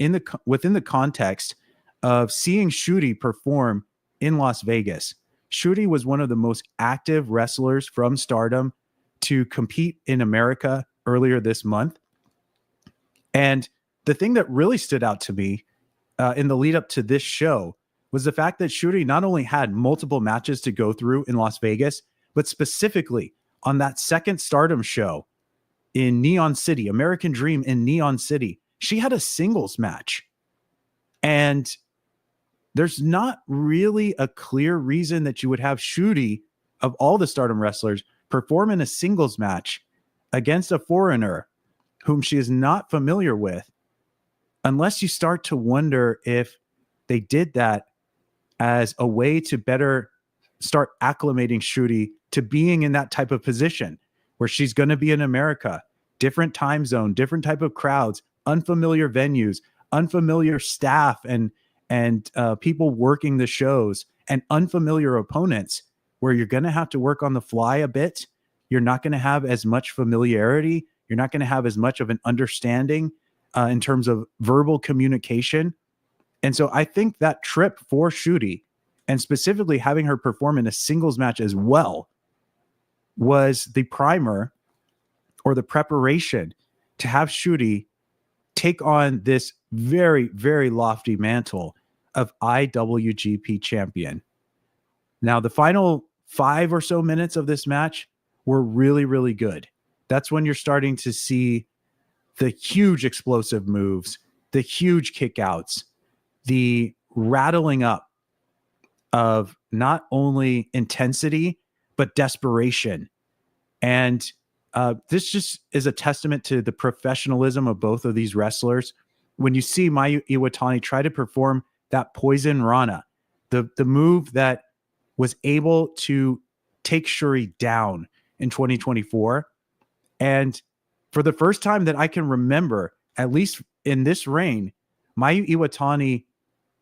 within the context of seeing Syuri perform in Las Vegas. Syuri was one of the most active wrestlers from Stardom to compete in America earlier this month. And the thing that really stood out to me in the lead up to this show was the fact that Syuri not only had multiple matches to go through in Las Vegas, but specifically on that second Stardom show in Neon City, American Dream in Neon City, she had a singles match. And there's not really a clear reason that you would have Syuri, of all the Stardom wrestlers, perform in a singles match against a foreigner whom she is not familiar with, unless you start to wonder if they did that as a way to better start acclimating Syuri to being in that type of position where she's going to be in America, different time zone, different type of crowds, unfamiliar venues, unfamiliar staff and people working the shows, and unfamiliar opponents, where you're going to have to work on the fly a bit. You're not going to have as much familiarity. You're not going to have as much of an understanding in terms of verbal communication. And so I think that trip for Syuri, and specifically having her perform in a singles match as well, was the primer or the preparation to have Syuri take on this very, very lofty mantle of IWGP champion. Now, the final 5 or so minutes of this match were really, really good. That's when you're starting to see the huge explosive moves, the huge kickouts, the rattling up of not only intensity, but desperation. And this just is a testament to the professionalism of both of these wrestlers. When you see Mayu Iwatani try to perform that poison Ranna, the move that was able to take Syuri down in 2024. And for the first time that I can remember, at least in this reign, Mayu Iwatani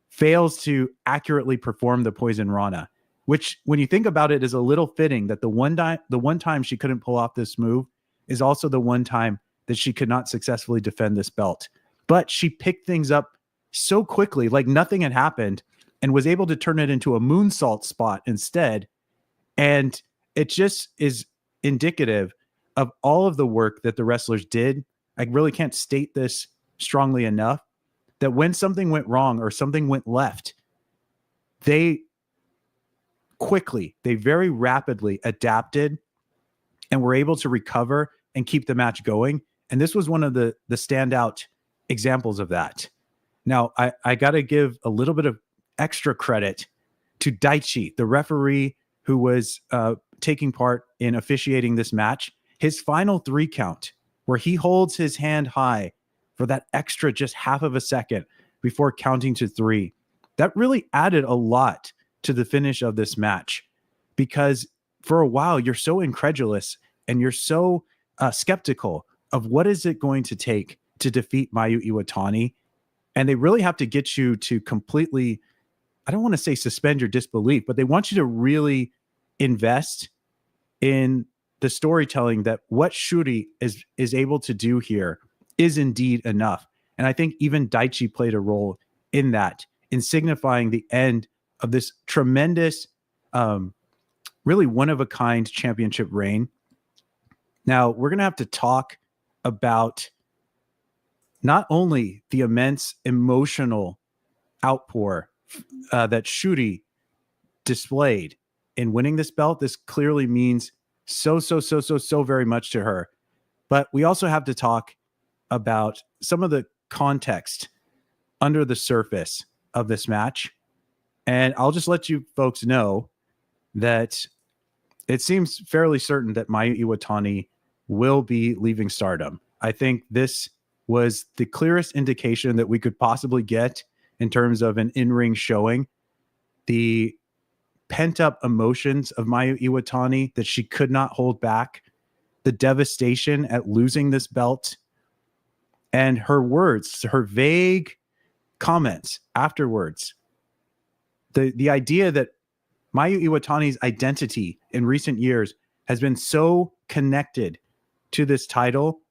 fails to accurately perform the poison Ranna, which, when you think about it, is a little fitting that the one time she couldn't pull off this move is also the one time that she could not successfully defend this belt. But she picked things up so quickly, like nothing had happened, and was able to turn it into a moonsault spot instead. And it just is indicative of all of the work that the wrestlers did. I really can't state this strongly enough, that when something went wrong or something went left, they very rapidly adapted and were able to recover and keep the match going. And this was one of the standout examples of that. Now, I got to give a little bit of extra credit to Daichi, the referee who was taking part in officiating this match. His final 3 count, where he holds his hand high for that extra just half of a second before counting to 3, that really added a lot to the finish of this match, because for a while you're so incredulous and you're so skeptical of what is it going to take to defeat Mayu Iwatani. And they really have to get you to completely, I don't want to say suspend your disbelief, but they want you to really invest in the storytelling that what Syuri is able to do here is indeed enough. And I think even Daichi played a role in that, in signifying the end of this tremendous, really one-of-a-kind championship reign. Now, we're going to have to talk about not only the immense emotional outpour that Syuri displayed in winning this belt. This clearly means so very much to her. But we also have to talk about some of the context under the surface of this match. And I'll just let you folks know that it seems fairly certain that Mayu Iwatani will be leaving Stardom. I think this was the clearest indication that we could possibly get in terms of an in-ring showing. The pent-up emotions of Mayu Iwatani that she could not hold back, the devastation at losing this belt, and her words, her vague comments afterwards. The idea that Mayu Iwatani's identity in recent years has been so connected to this title.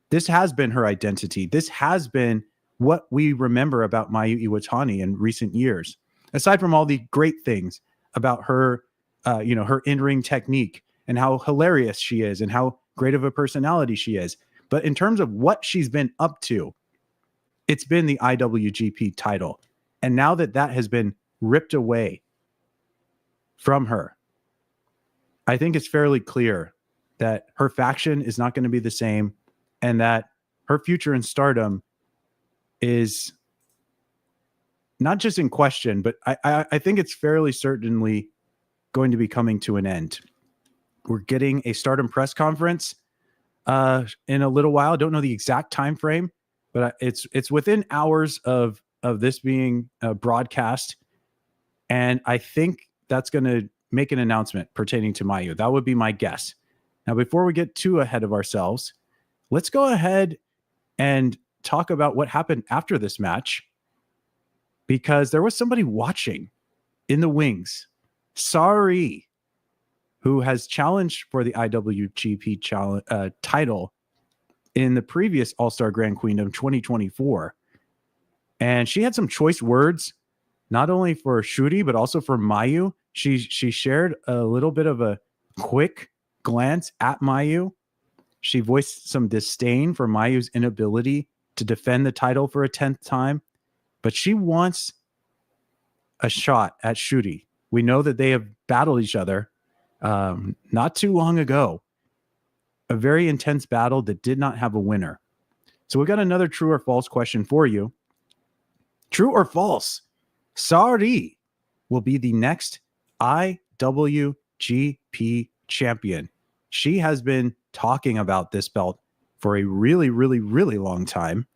This has been her identity. This has been what we remember about Mayu Iwatani in recent years. Aside from all the great things about her, her in-ring technique and how hilarious she is and how great of a personality she is. But in terms of what she's been up to, it's been the IWGP title. And now that that has been ripped away from her, I think it's fairly clear that her faction is not going to be the same and that her future in Stardom is not just in question, but I think it's fairly certainly going to be coming to an end. We're getting a Stardom press conference in a little while. I don't know the exact time frame, but it's within hours of this being broadcast. And I think that's going to make an announcement pertaining to Mayu. That would be my guess. Now, before we get too ahead of ourselves, let's go ahead and talk about what happened after this match, because there was somebody watching in the wings, Syuri, who has challenged for the IWGP title in the previous All Star Grand Queendom 2024. And she had some choice words, not only for Syuri, but also for Mayu. She shared a little bit of a quick glance at Mayu. She voiced some disdain for Mayu's inability to defend the title for a 10th time, but she wants a shot at Syuri. We know that they have battled each other not too long ago. A very intense battle that did not have a winner. So we've got another true or false question for you. True or false? Syuri will be the next IWGP champion. She has been talking about this belt for a really, really, really long time.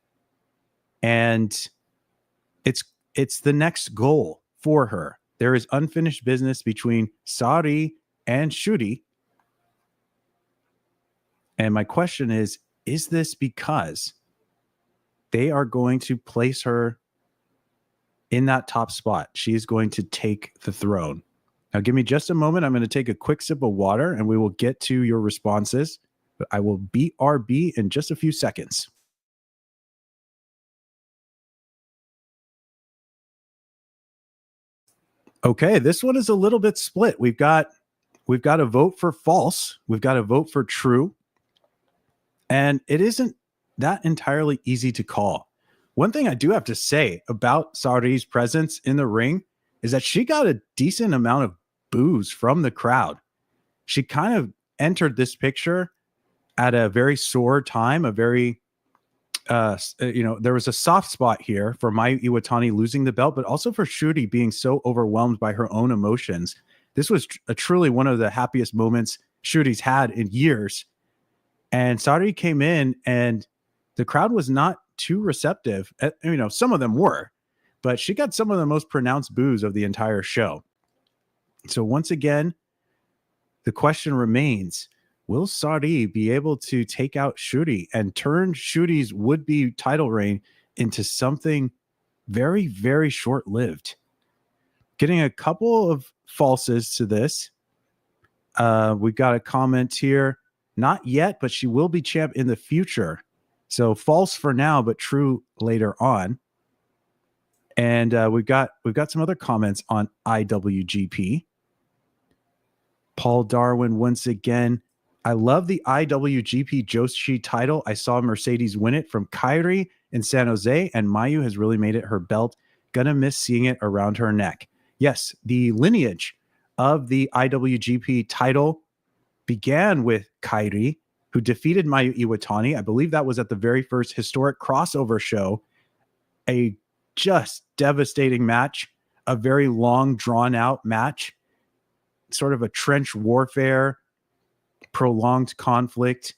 And it's the next goal for her. There is unfinished business between Syuri and Syuri. And my question is this because they are going to place her in that top spot? She's going to take the throne. Now, give me just a moment. I'm going to take a quick sip of water and we will get to your responses. But I will BRB in just a few seconds. Okay, this one is a little bit split. We've got a vote for false. We've got a vote for true. And it isn't that entirely easy to call. One thing I do have to say about Syuri's presence in the ring is that she got a decent amount of boos from the crowd. She kind of entered this picture at a very sore time, a very, there was a soft spot here for Mayu Iwatani losing the belt, but also for Syuri being so overwhelmed by her own emotions. This was truly one of the happiest moments Syuri's had in years. And Syuri came in and the crowd was not too receptive. Some of them were, but she got some of the most pronounced boos of the entire show. So once again, the question remains, will Syuri be able to take out Syuri and turn Syuri's would-be title reign into something very, very short-lived? Getting a couple of falses to this. We've got a comment here. Not yet, but she will be champ in the future. So false for now, but true later on. And we've got some other comments on IWGP. Paul Darwin once again I love the IWGP Joshi title. I saw Mercedes win it from Kairi in San Jose, and Mayu has really made it her belt. Gonna miss seeing it around her neck. Yes, the lineage of the IWGP title began with Kairi, who defeated Mayu Iwatani. I believe that was at the very first historic crossover show. A just devastating match, a very long, drawn-out match, sort of a trench warfare, prolonged conflict,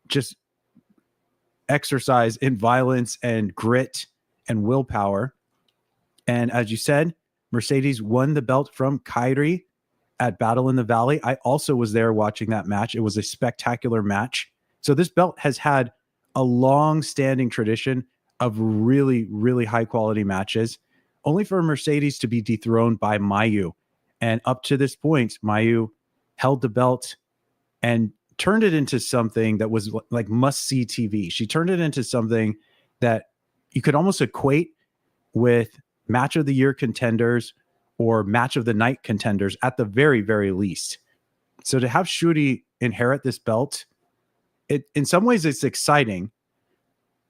just exercise in violence and grit and willpower. And as you said, Mercedes won the belt from Kairi at Battle in the Valley. I also was there watching that match. It was a spectacular match. So this belt has had a long-standing tradition of really, really high-quality matches, only for Mercedes to be dethroned by Mayu. And up to this point, Mayu held the belt and turned it into something that was like must-see TV. She turned it into something that you could almost equate with match of the year contenders or match of the night contenders at the very, very least. So to have Syuri inherit this belt, in some ways it's exciting.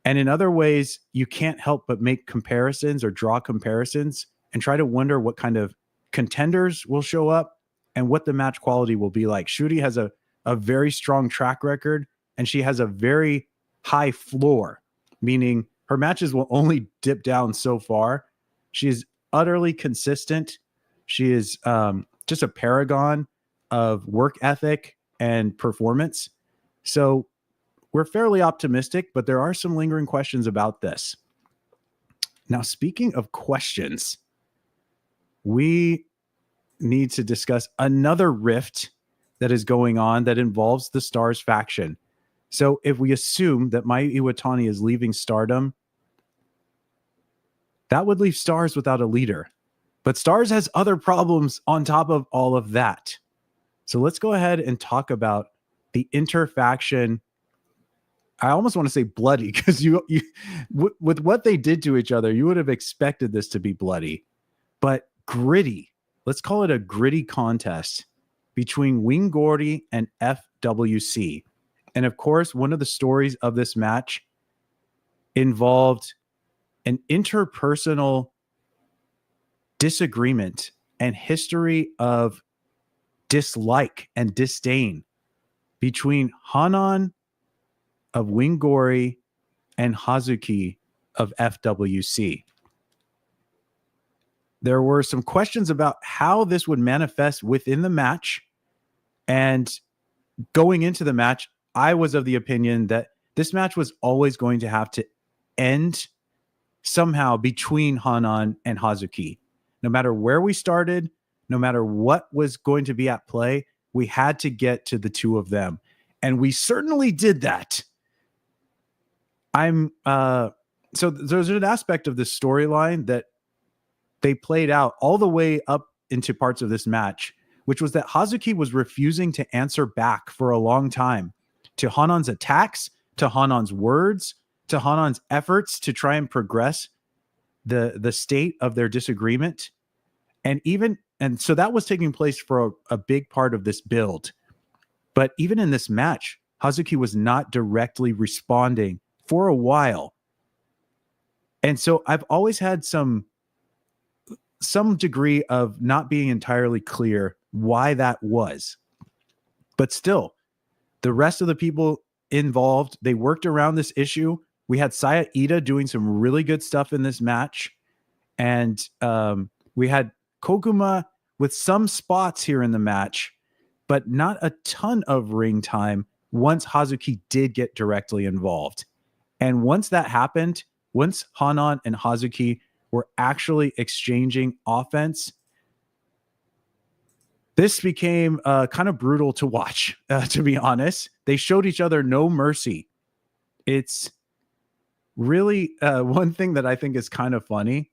And in other ways, you can't help but make comparisons or draw comparisons and try to wonder what kind of contenders will show up and what the match quality will be like. Syuri has a very strong track record, and she has a very high floor, meaning her matches will only dip down so far. She is utterly consistent. She is just a paragon of work ethic and performance. So we're fairly optimistic, but there are some lingering questions about this. Now, speaking of questions, we need to discuss another rift that is going on that involves the Stars faction. So if we assume that Mayu Iwatani is leaving Stardom, that would leave Stars without a leader. But Stars has other problems on top of all of that. So let's go ahead and talk about the interfaction. I almost want to say bloody, because with what they did to each other, you would have expected this to be bloody. But gritty, let's call it a gritty contest between Wingori and FWC. And of course, one of the stories of this match involved an interpersonal disagreement and history of dislike and disdain between Hanan of Wingori and Hazuki of FWC. There were some questions about how this would manifest within the match. And going into the match, I was of the opinion that this match was always going to have to end somehow between Hanan and Hazuki. No matter where we started, no matter what was going to be at play, we had to get to the two of them. And we certainly did that. So there's an aspect of this storyline that they played out all the way up into parts of this match, which was that Hazuki was refusing to answer back for a long time to Hanan's attacks, to Hanan's words, to Hanan's efforts to try and progress the state of their disagreement. And so that was taking place for a big part of this build. But even in this match, Hazuki was not directly responding for a while. And so I've always had some degree of not being entirely clear why that was. But still, the rest of the people involved, they worked around this issue. We had Iida doing some really good stuff in this match. And we had Koguma with some spots here in the match, but not a ton of ring time once Hazuki did get directly involved. And once that happened, once Hanan and Hazuki were actually exchanging offense, this became kind of brutal to watch, to be honest. They showed each other no mercy. It's really one thing that I think is kind of funny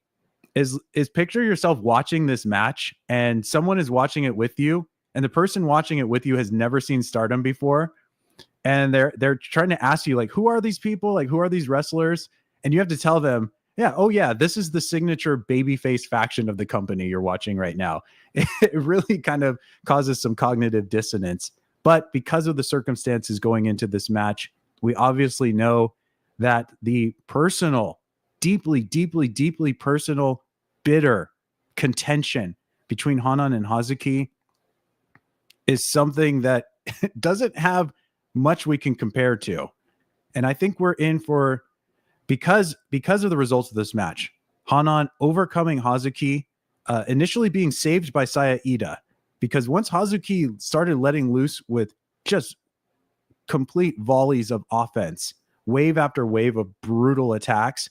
is picture yourself watching this match and someone is watching it with you, and the person watching it with you has never seen Stardom before. And they're trying to ask you, like, who are these people? Like, who are these wrestlers? And you have to tell them, yeah, oh yeah, this is the signature babyface faction of the company you're watching right now. It really kind of causes some cognitive dissonance. But because of the circumstances going into this match, we obviously know that the personal, deeply, deeply, deeply personal, bitter contention between Hanan and Hazuki is something that doesn't have much we can compare to. And I think we're in for, because of the results of this match, Hanan overcoming Hazuki, initially being saved by Iida, because once Hazuki started letting loose with just complete volleys of offense, wave after wave of brutal attacks,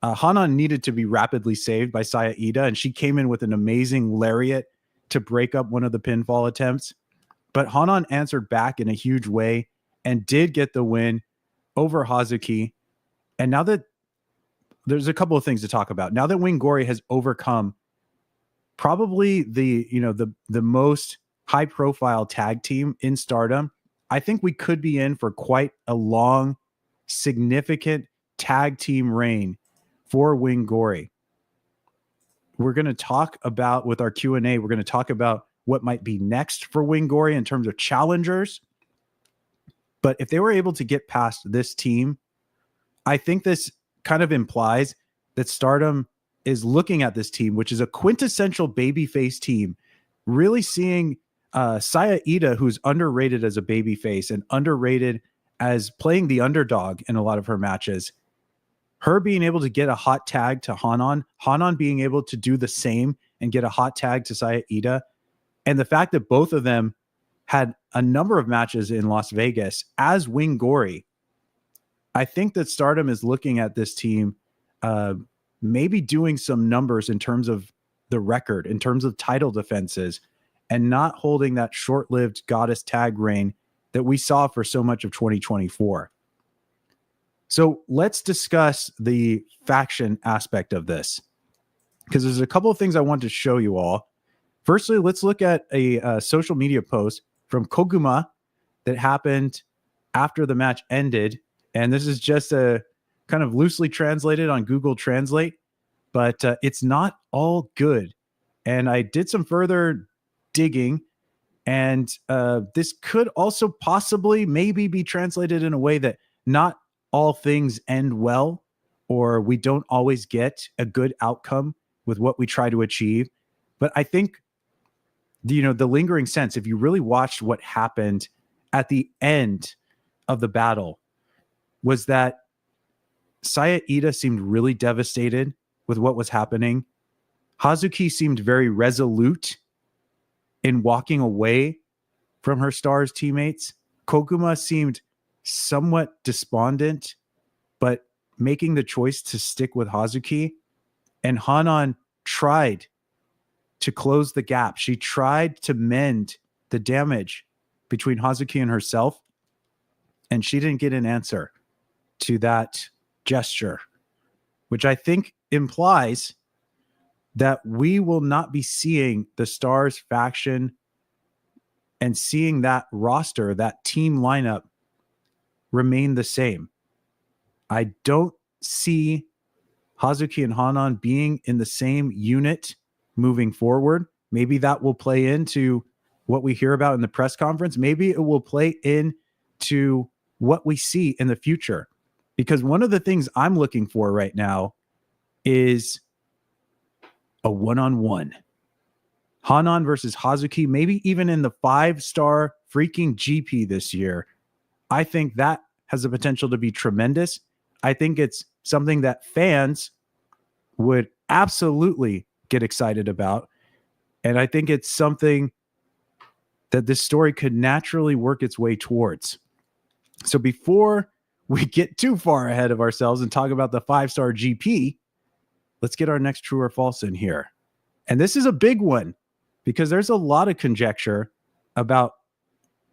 Hanan needed to be rapidly saved by Iida, and she came in with an amazing lariat to break up one of the pinfall attempts. But Hanan answered back in a huge way and did get the win over Hazuki. And now that there's a couple of things to talk about. Now that Wingori has overcome probably the most high profile tag team in Stardom, I think we could be in for quite a long, significant tag team reign for Wingori. We're going to talk about, with our Q&A, we're going to talk about what might be next for Wingori in terms of challengers. But if they were able to get past this team, I think this kind of implies that Stardom is looking at this team, which is a quintessential babyface team, really seeing Iida, who's underrated as a babyface and underrated as playing the underdog in a lot of her matches. Her being able to get a hot tag to Hanan being able to do the same and get a hot tag to Iida, and the fact that both of them had a number of matches in Las Vegas as Wingori, I think that Stardom is looking at this team maybe doing some numbers in terms of the record, in terms of title defenses, and not holding that short-lived goddess tag reign that we saw for so much of 2024. So let's discuss the faction aspect of this, because there's a couple of things I want to show you all. Firstly, let's look at a social media post from Koguma that happened after the match ended. And this is just a kind of loosely translated on Google Translate, but it's not all good. And I did some further digging, and this could also possibly maybe be translated in a way that not all things end well, or we don't always get a good outcome with what we try to achieve. But I think the lingering sense, if you really watched what happened at the end of the battle, was that Iida seemed really devastated with what was happening. Hazuki seemed very resolute in walking away from her Stars teammates. Koguma seemed somewhat despondent, but making the choice to stick with Hazuki. And Hanan tried to close the gap. She tried to mend the damage between Hazuki and herself, and she didn't get an answer to that gesture, which I think implies that we will not be seeing the Stars faction and seeing that roster, that team lineup, remain the same. I don't see Hazuki and Hanan being in the same unit moving forward. Maybe that will play into what we hear about in the press conference. Maybe it will play into what we see in the future. Because one of the things I'm looking for right now is a one-on-one. Hanan versus Hazuki, maybe even in the 5-star freaking GP this year. I think that has the potential to be tremendous. I think it's something that fans would absolutely get excited about. And I think it's something that this story could naturally work its way towards. So before we get too far ahead of ourselves and talk about the 5-star GP, let's get our next true or false in here. And this is a big one because there's a lot of conjecture about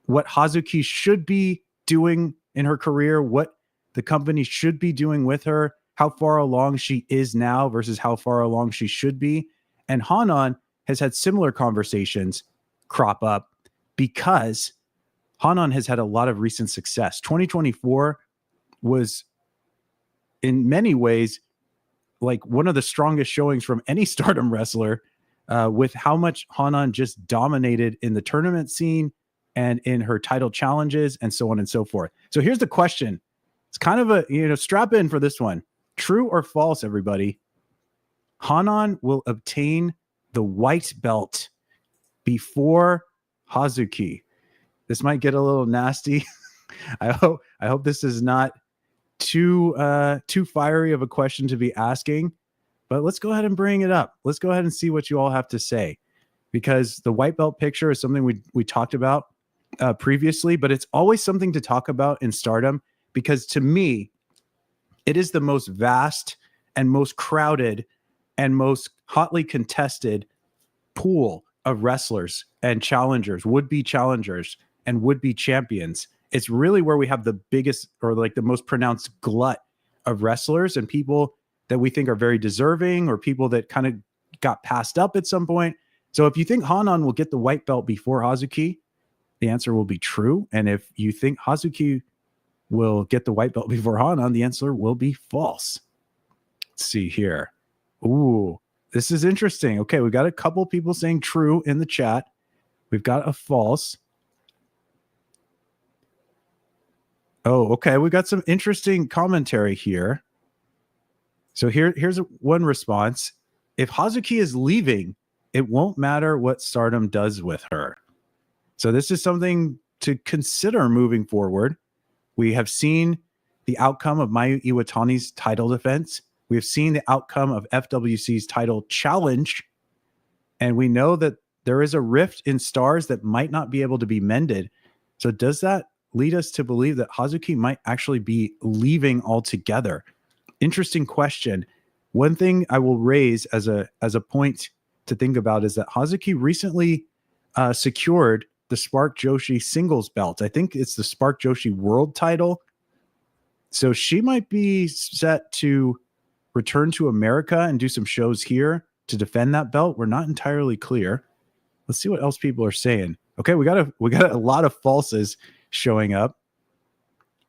what Hazuki should be doing in her career, what the company should be doing with her, how far along she is now versus how far along she should be. And Hanan has had similar conversations crop up because Hanan has had a lot of recent success. 2024 was in many ways like one of the strongest showings from any Stardom wrestler, with how much Hanan just dominated in the tournament scene, and in her title challenges and so on and so forth. So here's the question. It's kind of a, strap in for this one. True or false, everybody? Hanan will obtain the white belt before Hazuki. This might get a little nasty. I hope this is not too fiery of a question to be asking, but let's go ahead and bring it up. Let's go ahead and see what you all have to say, because the white belt picture is something we talked about previously, but it's always something to talk about in Stardom, because to me, it is the most vast and most crowded and most hotly contested pool of wrestlers and challengers, would-be challengers and would-be champions. It's really where we have the biggest, or like the most pronounced glut of wrestlers and people that we think are very deserving, or people that kind of got passed up at some point. So if you think Hanan will get the white belt before Hazuki, the answer will be true. And if you think Hazuki will get the white belt before Hanan, the answer will be false. Let's see here. Ooh, this is interesting. Okay, we got a couple people saying true in the chat. We've got a false. Oh, okay. We got some interesting commentary here. So here's one response. If Hazuki is leaving, it won't matter what Stardom does with her. So this is something to consider moving forward. We have seen the outcome of Mayu Iwatani's title defense. We have seen the outcome of FWC's title challenge. And we know that there is a rift in stars that might not be able to be mended. So does that lead us to believe that Hazuki might actually be leaving altogether? Interesting question. One thing I will raise as a point to think about is that Hazuki recently secured the Spark Joshi singles belt. I think it's the Spark Joshi world title. So she might be set to return to America and do some shows here to defend that belt. We're not entirely clear. Let's see what else people are saying. Okay, we got a lot of falses showing up.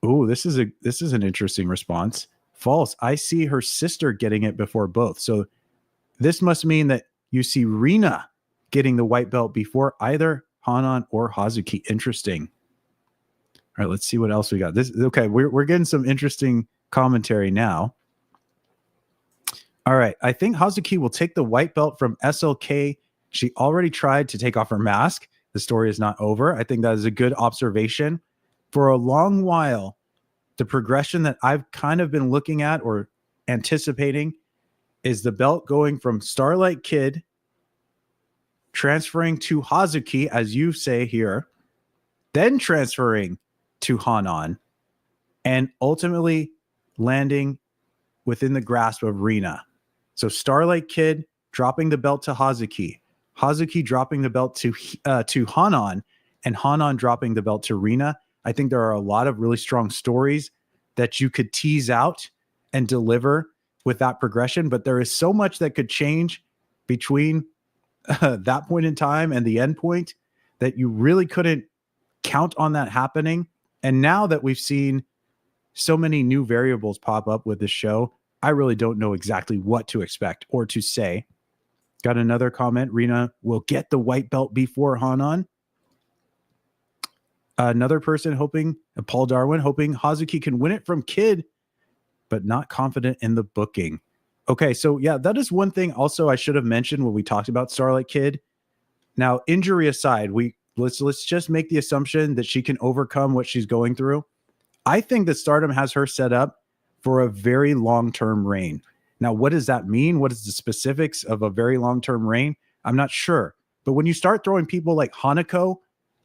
Oh, this is an interesting response. False. I see her sister getting it before both. So this must mean that you see Rina getting the white belt before either Hanan or Hazuki. Interesting. All right, let's see what else we got. Okay, we're getting some interesting commentary now. All right, I think Hazuki will take the white belt from SLK. She already tried to take off her mask. The story is not over. I think that is a good observation. For a long while, the progression that I've kind of been looking at or anticipating is the belt going from Starlight Kid, transferring to Hazuki, as you say here, then transferring to Hanan, and ultimately landing within the grasp of Rina. So Starlight Kid dropping the belt to Hazuki, Hazuki dropping the belt to Hanan, and Hanan dropping the belt to Rina. I think there are a lot of really strong stories that you could tease out and deliver with that progression, but there is so much that could change between that point in time and the end point that you really couldn't count on that happening. And now that we've seen so many new variables pop up with this show, I really don't know exactly what to expect or to say. Got another comment. Rina will get the white belt before Hanan. Another person hoping, Paul Darwin, hoping Hazuki can win it from Kid, but not confident in the booking. Okay, so yeah, that is one thing also I should have mentioned when we talked about Starlight Kid. Now, injury aside, let's just make the assumption that she can overcome what she's going through. I think that Stardom has her set up for a very long-term reign. Now, what does that mean? What is the specifics of a very long-term reign? I'm not sure. But when you start throwing people like Hanako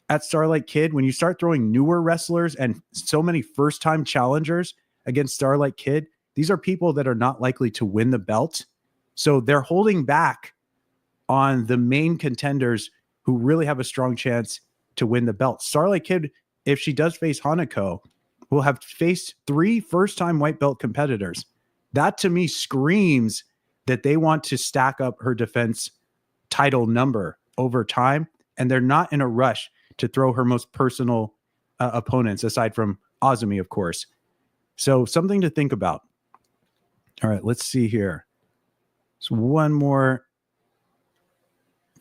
at Starlight Kid, when you start throwing newer wrestlers and so many first-time challengers against Starlight Kid, these are people that are not likely to win the belt. So they're holding back on the main contenders who really have a strong chance to win the belt. Starlight Kid, if she does face Hanako, will have faced 3 first-time white belt competitors. That to me screams that they want to stack up her defense title number over time, and they're not in a rush to throw her most personal opponents, aside from Azumi, of course. So something to think about. All right, let's see here. So one more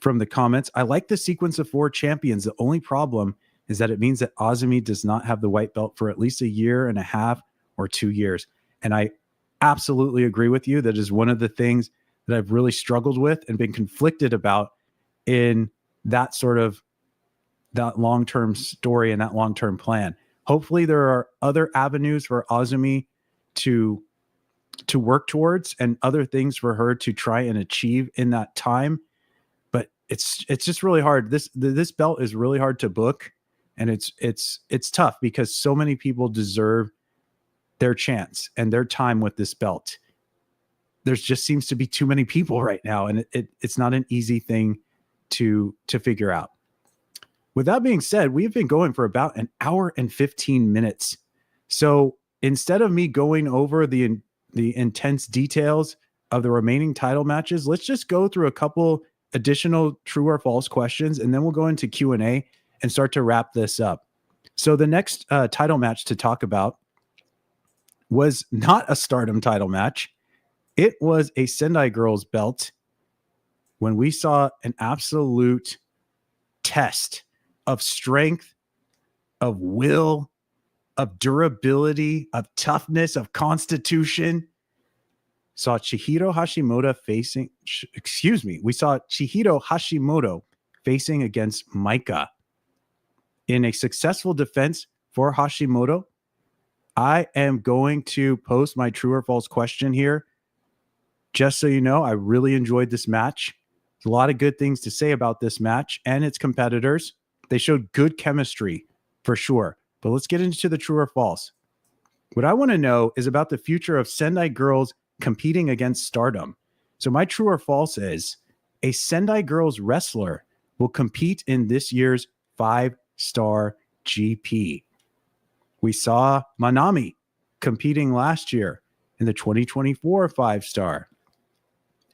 from the comments. I like the sequence of 4 champions. The only problem is that it means that Azumi does not have the white belt for at least a year and a half or 2 years. And I absolutely agree with you. That is one of the things that I've really struggled with and been conflicted about in that sort of that long-term story and that long-term plan. Hopefully there are other avenues for Azumi to work towards and other things for her to try and achieve in that time. But it's just really hard. This belt is really hard to book, and it's tough because so many people deserve their chance and their time with this belt. There's just seems to be too many people right now, and it's not an easy thing to figure out. With that being said, we've been going for about an hour and 15 minutes. So instead of me going over the intense details of the remaining title matches, let's just go through a couple additional true or false questions, and then we'll go into Q&A and start to wrap this up. So the next title match to talk about was not a Stardom title match. It was a Sendai Girls belt when we saw an absolute test of strength, of will, of durability, of toughness, of constitution. Saw Chihiro Hashimoto we saw Chihiro Hashimoto facing against Maika. In a successful defense for Hashimoto, I am going to post my true or false question here. Just so you know, I really enjoyed this match. There's a lot of good things to say about this match and its competitors. They showed good chemistry for sure. But let's get into the true or false. What I want to know is about the future of Sendai Girls competing against Stardom. So my true or false is a Sendai Girls wrestler will compete in this year's 5-star GP. We saw Manami competing last year in the 2024 5-star.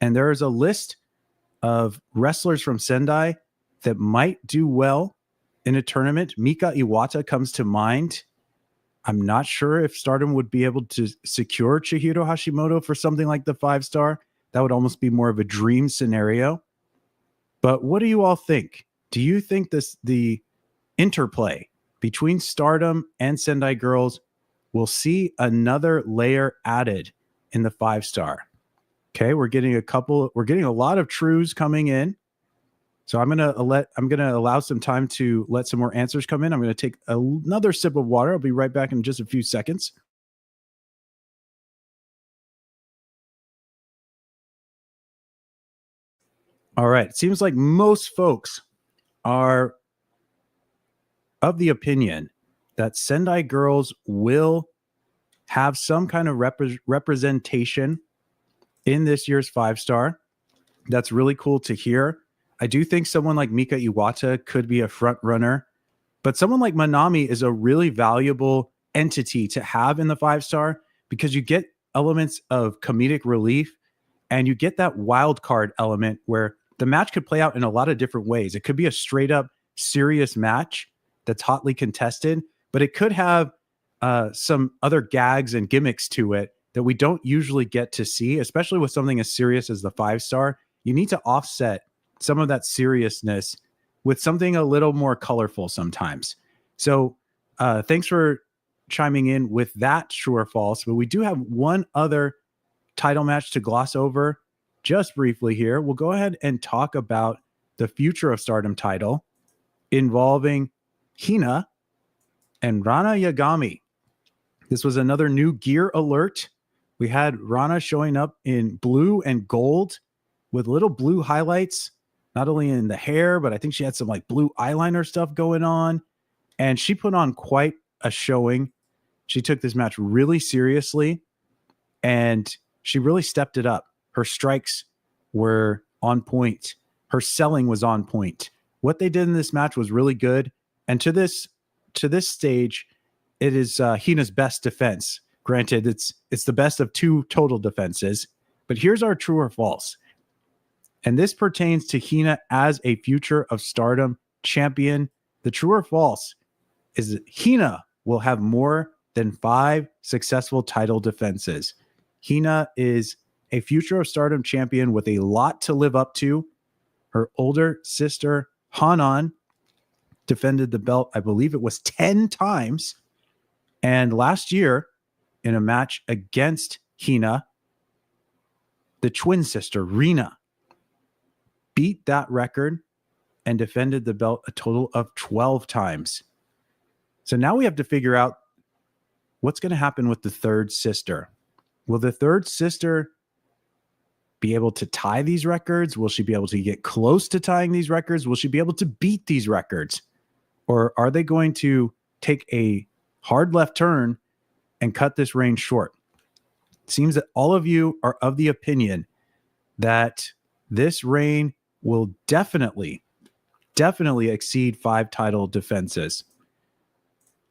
And there is a list of wrestlers from Sendai that might do well in a tournament. Mika Iwata comes to mind. I'm not sure if Stardom would be able to secure Chihiro Hashimoto for something like the 5-star. That would almost be more of a dream scenario. But what do you all think? Do you think the interplay between Stardom and Sendai Girls will see another layer added in the 5-star? Okay, we're getting a lot of trues coming in. So I'm gonna allow some time to let some more answers come in. I'm gonna take another sip of water. I'll be right back in just a few seconds. All right. It seems like most folks are of the opinion that Sendai Girls will have some kind of representation in this year's 5-star. That's really cool to hear. I do think someone like Mika Iwata could be a front runner, but someone like Manami is a really valuable entity to have in the 5-star because you get elements of comedic relief and you get that wild card element where the match could play out in a lot of different ways. It could be a straight up serious match that's hotly contested, but it could have some other gags and gimmicks to it that we don't usually get to see, especially with something as serious as the 5-star. You need to offset some of that seriousness with something a little more colorful sometimes. So thanks for chiming in with that, true or false. But we do have one other title match to gloss over just briefly here. We'll go ahead and talk about the future of Stardom title involving Hina and Ranna Yagami. This was another new gear alert. We had Ranna showing up in blue and gold with little blue highlights, not only in the hair, but I think she had some like blue eyeliner stuff going on. And she put on quite a showing. She took this match really seriously and she really stepped it up. Her strikes were on point. Her selling was on point. What they did in this match was really good. And to this stage, it is Hina's best defense. Granted, it's the best of 2 total defenses. But here's our true or false. And this pertains to Hina as a future of Stardom champion. The true or false is that Hina will have more than 5 successful title defenses. Hina is a future of Stardom champion with a lot to live up to. Her older sister, Hanan, defended the belt, I believe it was 10 times. And last year, in a match against Hina, the twin sister, Ranna, beat that record and defended the belt a total of 12 times. So now we have to figure out what's going to happen with the third sister. Will the third sister be able to tie these records? Will she be able to get close to tying these records? Will she be able to beat these records? Or are they going to take a hard left turn and cut this reign short? It seems that all of you are of the opinion that this reign will definitely exceed 5 title defenses.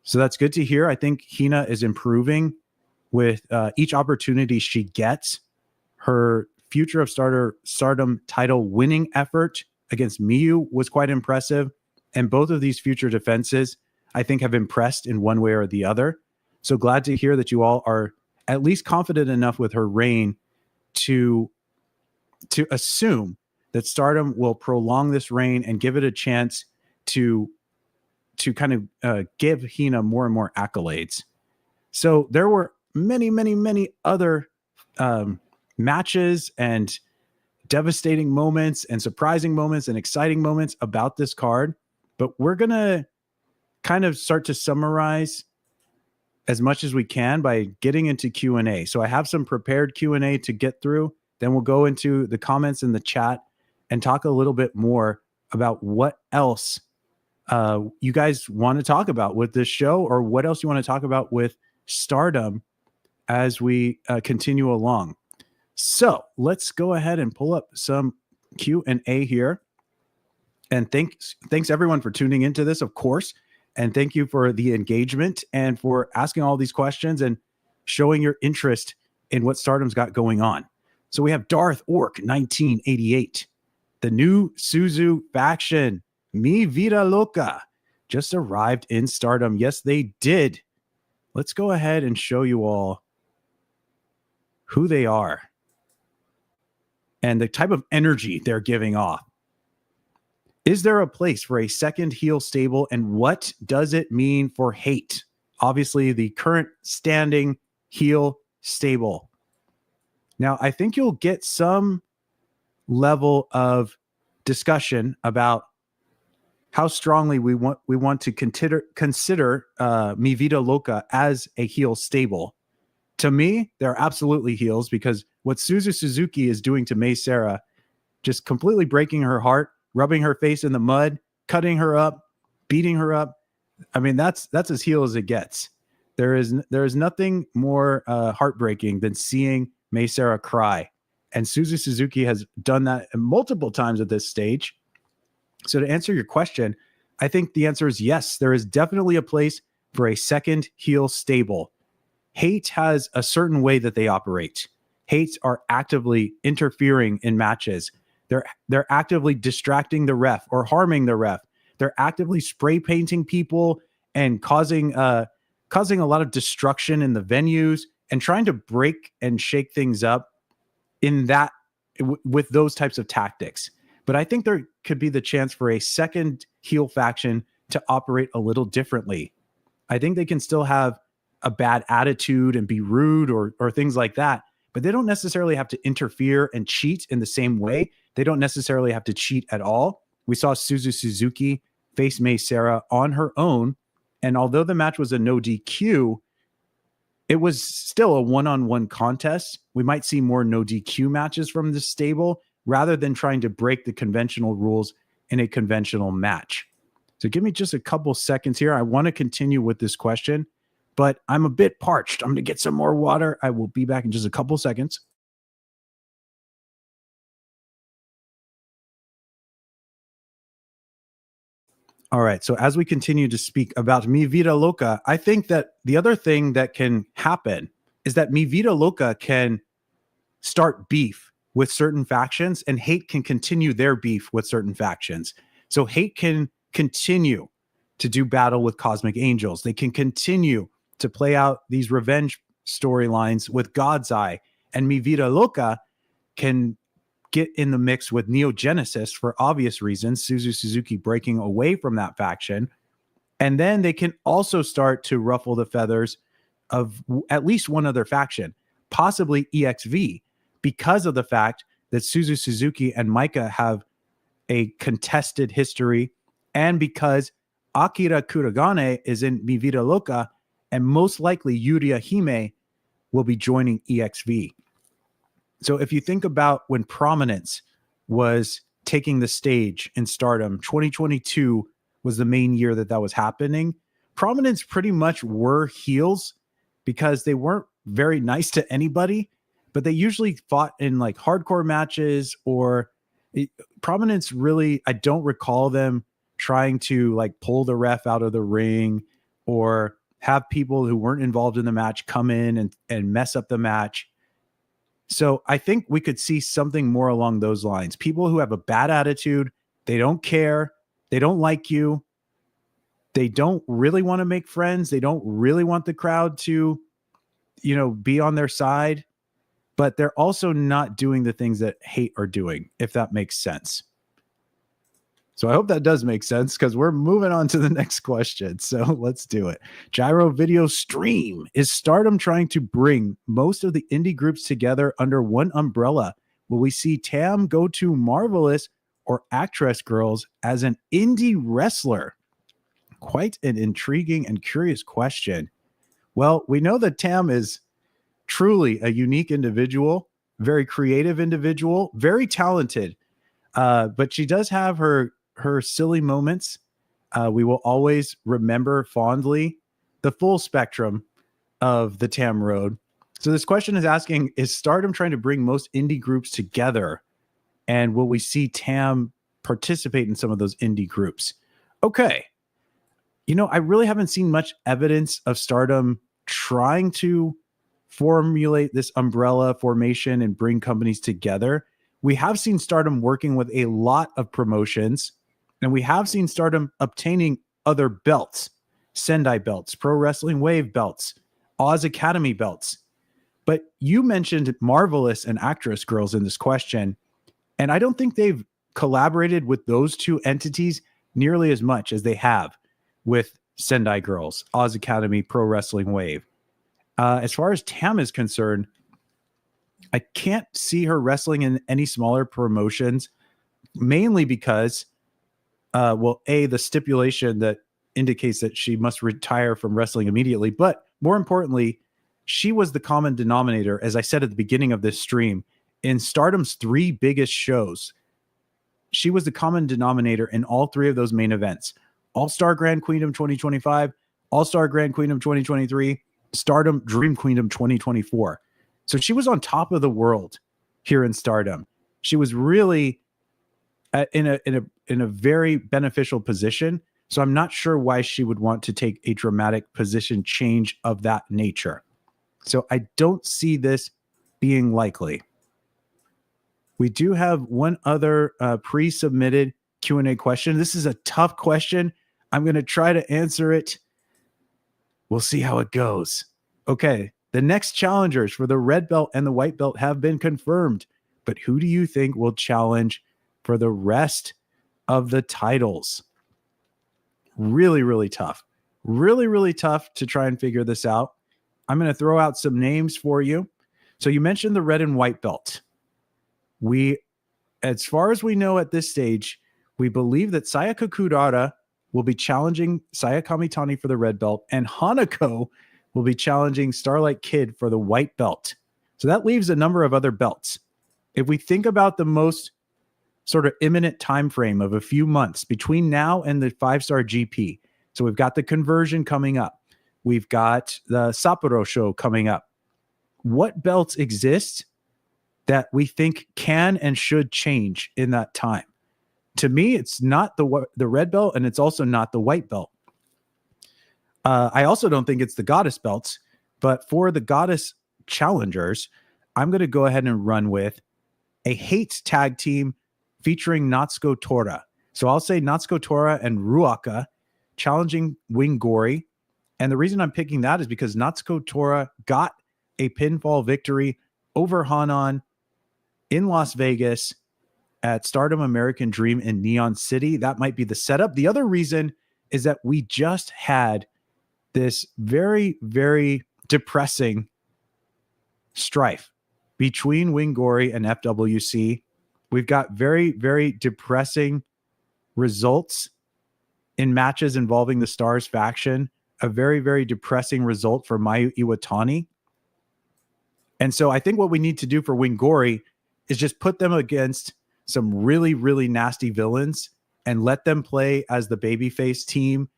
So that's good to hear. I think Hina is improving with each opportunity she gets. Her Future of Stardom title winning effort against Mayu was quite impressive. And both of these future defenses, I think, have impressed in one way or the other. So glad to hear that you all are at least confident enough with her reign to assume that Stardom will prolong this reign and give it a chance to kind of give Hina more and more accolades. So there were many other matches and devastating moments and surprising moments and exciting moments about this card. But we're going to kind of start to summarize as much as we can by getting into Q&A. So I have some prepared Q&A to get through. Then we'll go into the comments in the chat and talk a little bit more about what else you guys want to talk about with this show, or what else you want to talk about with Stardom as we continue along. So let's go ahead and pull up some Q&A here. And thanks everyone for tuning into this, of course. And thank you for the engagement and for asking all these questions and showing your interest in what Stardom's got going on. So we have Darth Orc 1988. The new Suzu faction, Mi Vida Loca, just arrived in Stardom. Yes, they did. Let's go ahead and show you all who they are and the type of energy they're giving off. Is there a place for a second heel stable, and what does it mean for H.A.T.E? Obviously, the current standing heel stable. Now, I think you'll get some level of discussion about how strongly we want to consider Mi Vida Loca as a heel stable. To me, they're absolutely heels, because what Suzuki is doing to Mei Seira, just completely breaking her heart, rubbing her face in the mud, cutting her up, beating her up. I mean, that's as heel as it gets. There is nothing more heartbreaking than seeing Mei Seira cry. And Suzuki has done that multiple times at this stage. So to answer your question, I think the answer is yes. There is definitely a place for a second heel stable. H.A.T.E has a certain way that they operate. H.A.T.E are actively interfering in matches. They're actively distracting the ref or harming the ref. They're actively spray painting people and causing a lot of destruction in the venues and trying to break and shake things up in that with those types of tactics. But I think there could be the chance for a second heel faction to operate a little differently. I think they can still have a bad attitude and be rude or things like that, but they don't necessarily have to interfere and cheat in the same way. They don't necessarily have to cheat at all. We saw Suzuki face Mei Seira on her own, and although the match was a no DQ, it was still a one-on-one contest. We might see more no DQ matches from this stable rather than trying to break the conventional rules in a conventional match. So give me just a couple seconds here. I want to continue with this question, but I'm a bit parched. I'm going to get some more water. I will be back in just a couple seconds. All right. So as we continue to speak about Mi Vida Loca, I think that the other thing that can happen is that Mi Vida Loca can start beef with certain factions, and H.A.T.E can continue their beef with certain factions. So H.A.T.E can continue to do battle with Cosmic Angels. They can continue to play out these revenge storylines with God's Eye, and Mi Vida Loca can get in the mix with Neo Genesis for obvious reasons, Suzuki breaking away from that faction. And then they can also start to ruffle the feathers of at least one other faction, possibly EXV, because of the fact that Suzuki and Maika have a contested history, and because Akira Kuragane is in Mi Vida Loca, and most likely Yuria Hime will be joining EXV. So if you think about when Prominence was taking the stage in Stardom, 2022 was the main year that was happening. Prominence pretty much were heels because they weren't very nice to anybody, but they usually fought in like hardcore matches, or Prominence really, I don't recall them trying to like pull the ref out of the ring or have people who weren't involved in the match come in and mess up the match. So I think we could see something more along those lines. People who have a bad attitude, they don't care, they don't like you, they don't really want to make friends, they don't really want the crowd to, be on their side, but they're also not doing the things that H.A.T.E are doing, if that makes sense. So I hope that does make sense, because we're moving on to the next question. So let's do it. Gyro Video Stream. Is Stardom trying to bring most of the indie groups together under one umbrella? Will we see Tam go to Marvelous or Actress Girls as an indie wrestler? Quite an intriguing and curious question. Well, we know that Tam is truly a unique individual, very creative individual, very talented. But she does have her silly moments. We will always remember fondly the full spectrum of the Tam Road. So this question is asking, is Stardom trying to bring most indie groups together? And will we see Tam participate in some of those indie groups? Okay. I really haven't seen much evidence of Stardom trying to formulate this umbrella formation and bring companies together. We have seen Stardom working with a lot of promotions, and we have seen Stardom obtaining other belts, Sendai belts, Pro Wrestling Wave belts, Oz Academy belts. But you mentioned Marvelous and Actress Girls in this question, and I don't think they've collaborated with those two entities nearly as much as they have with Sendai Girls, Oz Academy, Pro Wrestling Wave. As far as Tam is concerned, I can't see her wrestling in any smaller promotions, mainly because, the stipulation that indicates that she must retire from wrestling immediately. But more importantly, she was the common denominator, as I said at the beginning of this stream, in Stardom's 3 biggest shows. She was the common denominator in all 3 of those main events. All Star Grand Queendom 2025, All Star Grand Queendom 2023, Stardom Dream Queendom 2024. So she was on top of the world here in Stardom. She was really in a very beneficial position. So I'm not sure why she would want to take a dramatic position change of that nature. So I don't see this being likely. We do have one other pre-submitted Q&A question. This is a tough question. I'm going to try to answer it. We'll see how it goes. Okay. The next challengers for the red belt and the white belt have been confirmed, but who do you think will challenge for the rest of the titles? Really, really tough. Really, really tough to try and figure this out. I'm going to throw out some names for you. So you mentioned the red and white belt. As far as we know at this stage, we believe that Sayaka Kurara will be challenging Saya Kamitani for the red belt, and Hanako will be challenging Starlight Kid for the white belt. So that leaves a number of other belts. If we think about the most sort of imminent time frame of a few months between now and the 5-star GP, so we've got the conversion coming up. We've got the Sapporo show coming up. What belts exist that we think can and should change in that time? To me, it's not the red belt, and it's also not the white belt. I also don't think it's the goddess belts, but for the goddess challengers, I'm going to go ahead and run with a H.A.T.E tag team featuring Natsuko Tora. So I'll say Natsuko Tora and Ruaka challenging Wing Gory. And the reason I'm picking that is because Natsuko Tora got a pinfall victory over Hanan in Las Vegas at Stardom American Dream in Neon City. That might be the setup. The other reason is that we just had this very, very depressing strife between Wingori and FWC. We've got very, very depressing results in matches involving the Stars faction. A very, very depressing result for Mayu Iwatani. And so I think what we need to do for Wingori is just put them against some really, really nasty villains and let them play as the babyface team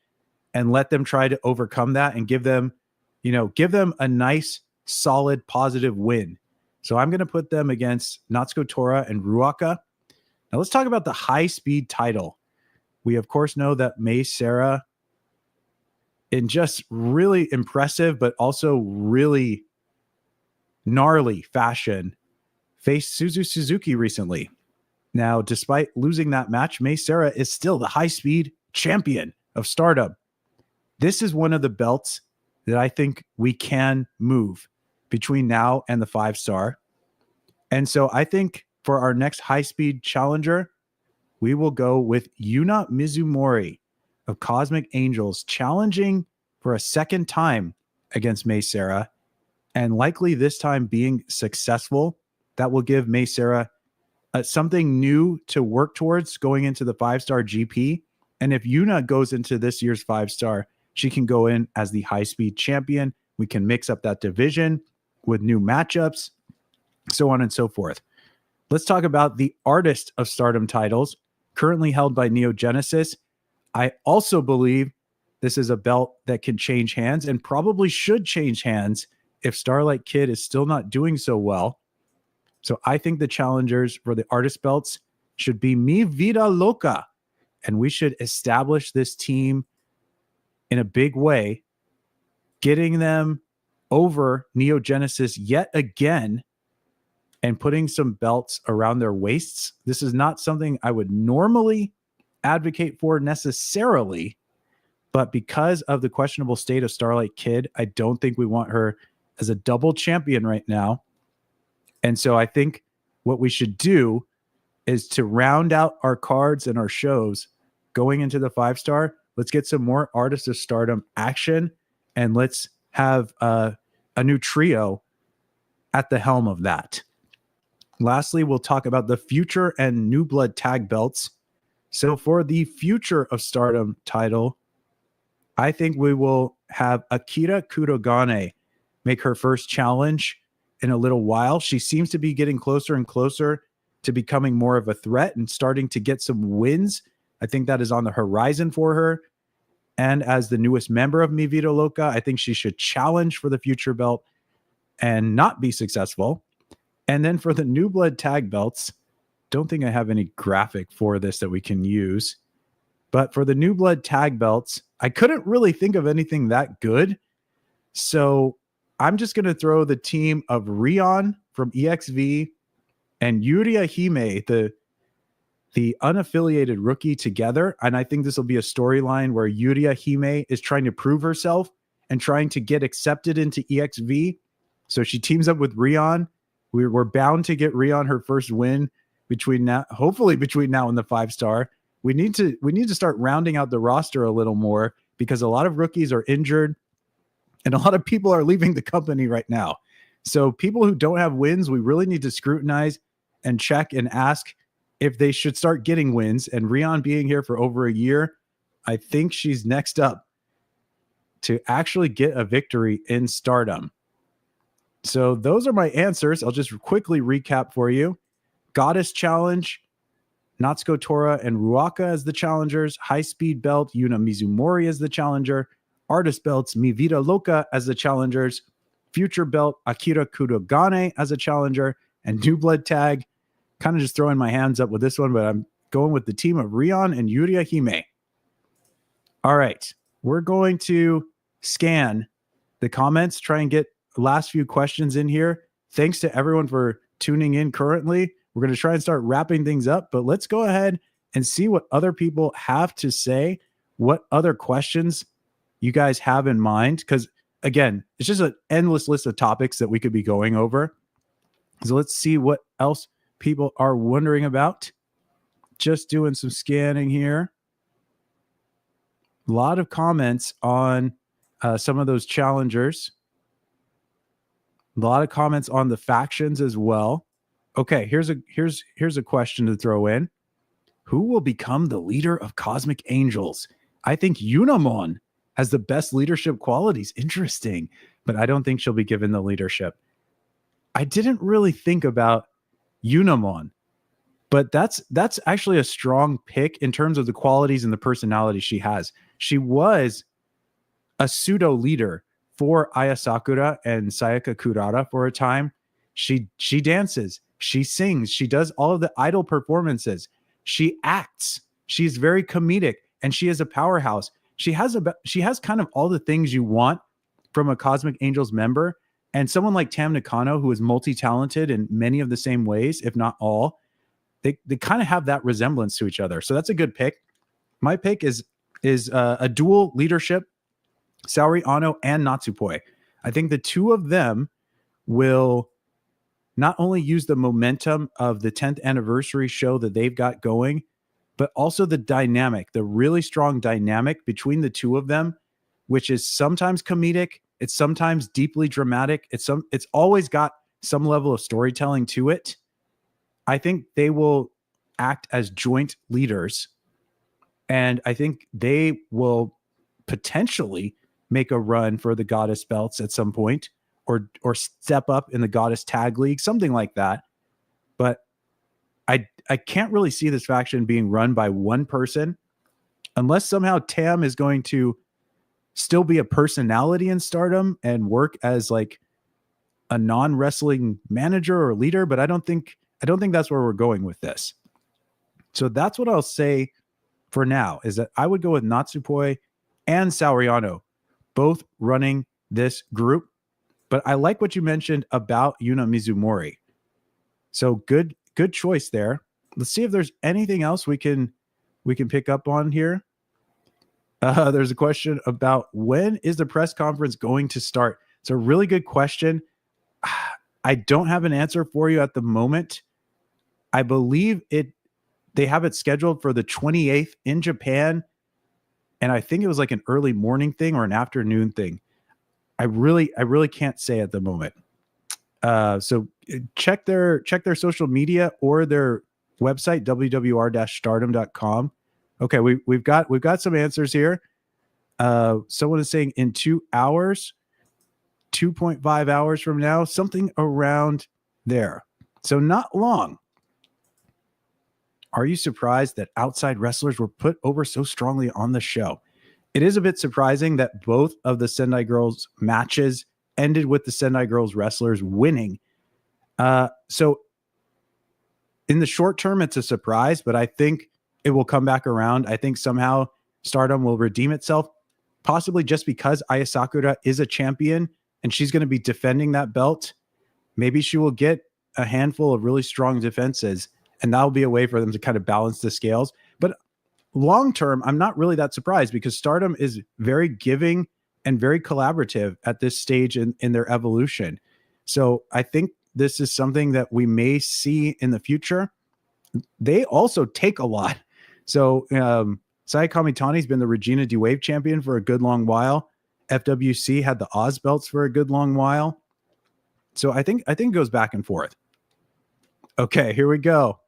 and let them try to overcome that and give them a nice, solid, positive win. So I'm going to put them against Natsuko Tora and Ruaka. Now let's talk about the high-speed title. We, of course, know that Mei Seira, in just really impressive but also really gnarly fashion, faced Suzu Suzuki recently. Now, despite losing that match, Mei Seira is still the high-speed champion of Stardom. This is one of the belts that I think we can move between now and the 5-star. And so I think for our next high-speed challenger, we will go with Yuna Mizumori of Cosmic Angels, challenging for a second time against Mei Seira, and likely this time being successful. That will give Mei Seira something new to work towards going into the 5-star GP. And if Yuna goes into this year's 5-star, she can go in as the high-speed champion. We can mix up that division with new matchups, so on and so forth. Let's talk about the Artist of Stardom titles, currently held by Neo Genesis. I also believe this is a belt that can change hands and probably should change hands if Starlight Kid is still not doing so well. So I think the challengers for the Artist belts should be Mi Vida Loca, and we should establish this team in a big way, getting them over Neo Genesis yet again and putting some belts around their waists. This is not something I would normally advocate for necessarily, but because of the questionable state of Starlight Kid, I don't think we want her as a double champion right now. And so I think what we should do is to round out our cards and our shows going into the 5-star. Let's get some more Artists of Stardom action, and let's have a new trio at the helm of that. Lastly, we'll talk about the Future and New Blood tag belts. So for the Future of Stardom title, I think we will have Akira Kurogane make her first challenge in a little while. She seems to be getting closer and closer to becoming more of a threat and starting to get some wins. I think that is on the horizon for her. And as the newest member of Mi Vida Loca, I think she should challenge for the Future belt and not be successful. And then for the New Blood tag belts, don't think I have any graphic for this that we can use. But for the New Blood tag belts, I couldn't really think of anything that good. So I'm just going to throw the team of Rion from EXV and Yuria Hime, the unaffiliated rookie, together. And I think this will be a storyline where Yuria Hime is trying to prove herself and trying to get accepted into EXV. So she teams up with Rion. We're bound to get Rion her first win hopefully between now and the 5-star. We need to start rounding out the roster a little more because a lot of rookies are injured and a lot of people are leaving the company right now. So people who don't have wins, we really need to scrutinize and check and ask if they should start getting wins. And Rion being here for over a year, I think she's next up to actually get a victory in Stardom. So those are my answers. I'll just quickly recap for you. Goddess Challenge, Natsuko Tora and Ruaka as the challengers. High Speed Belt, Yuna Mizumori as the challenger. Artist Belts, Mi Vida Loca as the challengers. Future Belt, Akira Kurogane as a challenger. And New Blood Tag, kind of just throwing my hands up with this one, but I'm going with the team of Rion and Yuria Hime. All right, we're going to scan the comments, try and get the last few questions in here. Thanks to everyone for tuning in currently. We're going to try and start wrapping things up, but let's go ahead and see what other people have to say, what other questions you guys have in mind, because again, it's just an endless list of topics that we could be going over. So let's see what else people are wondering about. just doing some scanning here. A lot of comments on some of those challengers. A lot of comments on the factions as well. Okay, here's a question to throw in. Who will become the leader of Cosmic Angels? I think Unamon has the best leadership qualities. Interesting, but I don't think she'll be given the leadership. I didn't really think about Unamon, but that's actually a strong pick in terms of the qualities and the personality she has. She was a pseudo leader for Aya Sakura and Sayaka Kurara for a time. She dances, she sings, she does all of the idol performances, she acts, she's very comedic, and she is a powerhouse. She has kind of all the things you want from a Cosmic Angels member. And someone like Tam Nakano, who is multi-talented in many of the same ways, if not all, they kind of have that resemblance to each other. So that's a good pick. My pick is a dual leadership, Saori Ano and Natsupoi. I think the two of them will not only use the momentum of the 10th anniversary show that they've got going, but also the dynamic, the really strong dynamic between the two of them, which is sometimes comedic, it's sometimes deeply dramatic, it's always got some level of storytelling to it. I think they will act as joint leaders, and I think they will potentially make a run for the Goddess belts at some point, or step up in the Goddess Tag League, something like that. But I can't really see this faction being run by one person, unless somehow Tam is going to still be a personality in Stardom and work as like a non-wrestling manager or leader. But I don't think that's where we're going with this. So that's what I'll say for now, is that I would go with Natsupoi and Saori Ano, both running this group. But I like what you mentioned about Yuna Mizumori. So good choice there. Let's see if there's anything else we can pick up on here. There's a question about when is the press conference going to start? It's a really good question. I don't have an answer for you at the moment. I believe they have it scheduled for the 28th in Japan. And I think it was like an early morning thing or an afternoon thing. I really can't say at the moment. So check their social media or their website, wwr-stardom.com. Okay, we've got some answers here. Someone is saying in 2 hours, 2.5 hours from now, something around there. So not long. Are you surprised that outside wrestlers were put over so strongly on the show? It is a bit surprising that both of the Sendai Girls matches ended with the Sendai Girls wrestlers winning. So in the short term, it's a surprise, but I think it will come back around. I think somehow Stardom will redeem itself, possibly just because Aya Sakura is a champion and she's going to be defending that belt. Maybe she will get a handful of really strong defenses, and that'll be a way for them to kind of balance the scales. But long term, I'm not really that surprised, because Stardom is very giving and very collaborative at this stage in their evolution. So I think this is something that we may see in the future. They also take a lot. So Saya Kamitani's been the Regina D-Wave champion for a good long while. FWC had the Oz belts for a good long while. So I think it goes back and forth. Okay, here we go.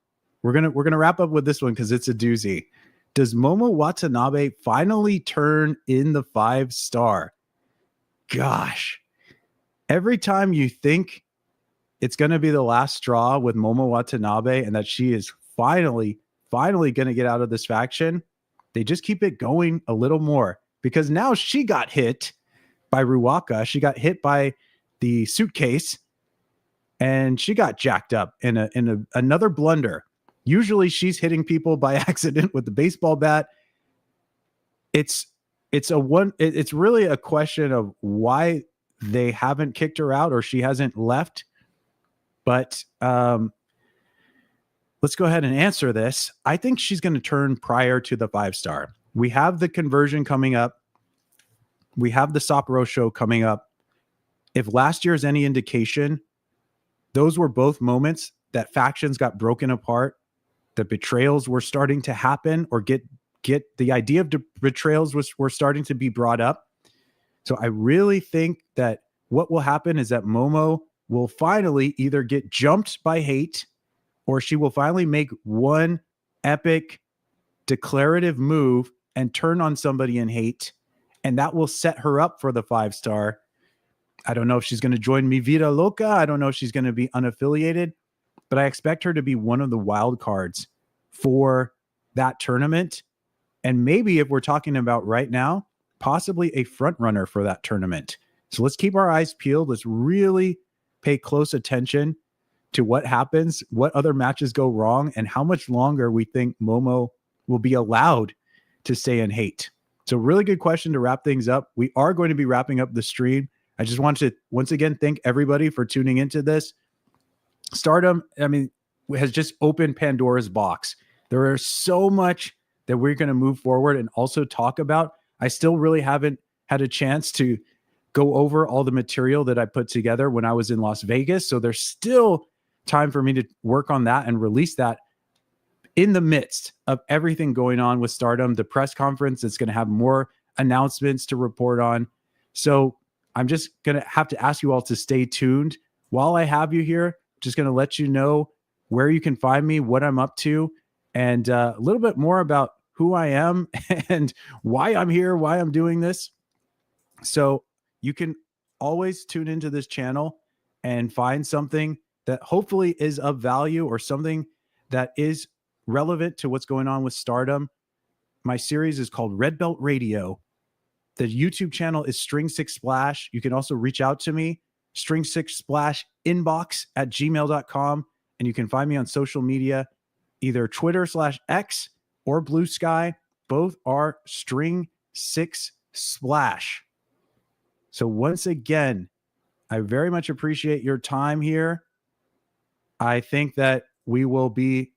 We're gonna wrap up with this one because it's a doozy. Does Momo Watanabe finally turn in the 5-star? Gosh, every time you think it's going to be the last straw with Momo Watanabe and that she is finally going to get out of this faction, they just keep it going a little more, because now she got hit by Ruaka. She got hit by the suitcase and she got jacked up in another blunder. Usually she's hitting people by accident with the baseball bat. It's really a question of why they haven't kicked her out or she hasn't left. But let's go ahead and answer this. I think she's going to turn prior to the 5-star. We have the conversion coming up. We have the Sapporo show coming up. If last year is any indication, those were both moments that factions got broken apart The betrayals were starting to happen, or get the idea of betrayals were starting to be brought up. So I really think that what will happen is that Momo will finally either get jumped by H.A.T.E, or she will finally make one epic declarative move and turn on somebody in H.A.T.E, and that will set her up for the 5-star. I don't know if she's going to join Mi Vida Loca. I don't know if she's going to be unaffiliated, but I expect her to be one of the wild cards for that tournament. And maybe, if we're talking about right now, possibly a front runner for that tournament. So let's keep our eyes peeled. Let's really pay close attention to what happens, what other matches go wrong, and how much longer we think Momo will be allowed to stay in H.A.T.E. So really good question to wrap things up. We are going to be wrapping up the stream. I just want to once again thank everybody for tuning into this. Stardom, I mean, has just opened Pandora's box. There is so much that we're going to move forward and also talk about. I still really haven't had a chance to go over all the material that I put together when I was in Las Vegas. So there's still time for me to work on that and release that in the midst of everything going on with Stardom. The press conference is going to have more announcements to report on. So I'm just going to have to ask you all to stay tuned. While I have you here, just going to let you know where you can find me, what I'm up to, and a little bit more about who I am and why I'm here, why I'm doing this. So you can always tune into this channel and find something that hopefully is of value, or something that is relevant to what's going on with Stardom. My series is called Red Belt Radio. The YouTube channel is String Six Splash. You can also reach out to me, String Six Splash inbox at gmail.com. And you can find me on social media, either Twitter/X or Blue Sky. Both are String Six Splash. So once again, I very much appreciate your time here. I think that we will be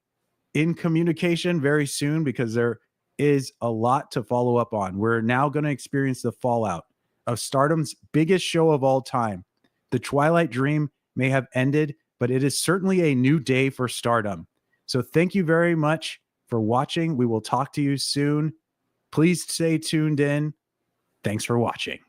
in communication very soon, because there is a lot to follow up on. We're now going to experience the fallout of Stardom's biggest show of all time. The Twilight Dream may have ended, but it is certainly a new day for Stardom. So thank you very much for watching. We will talk to you soon. Please stay tuned in. Thanks for watching.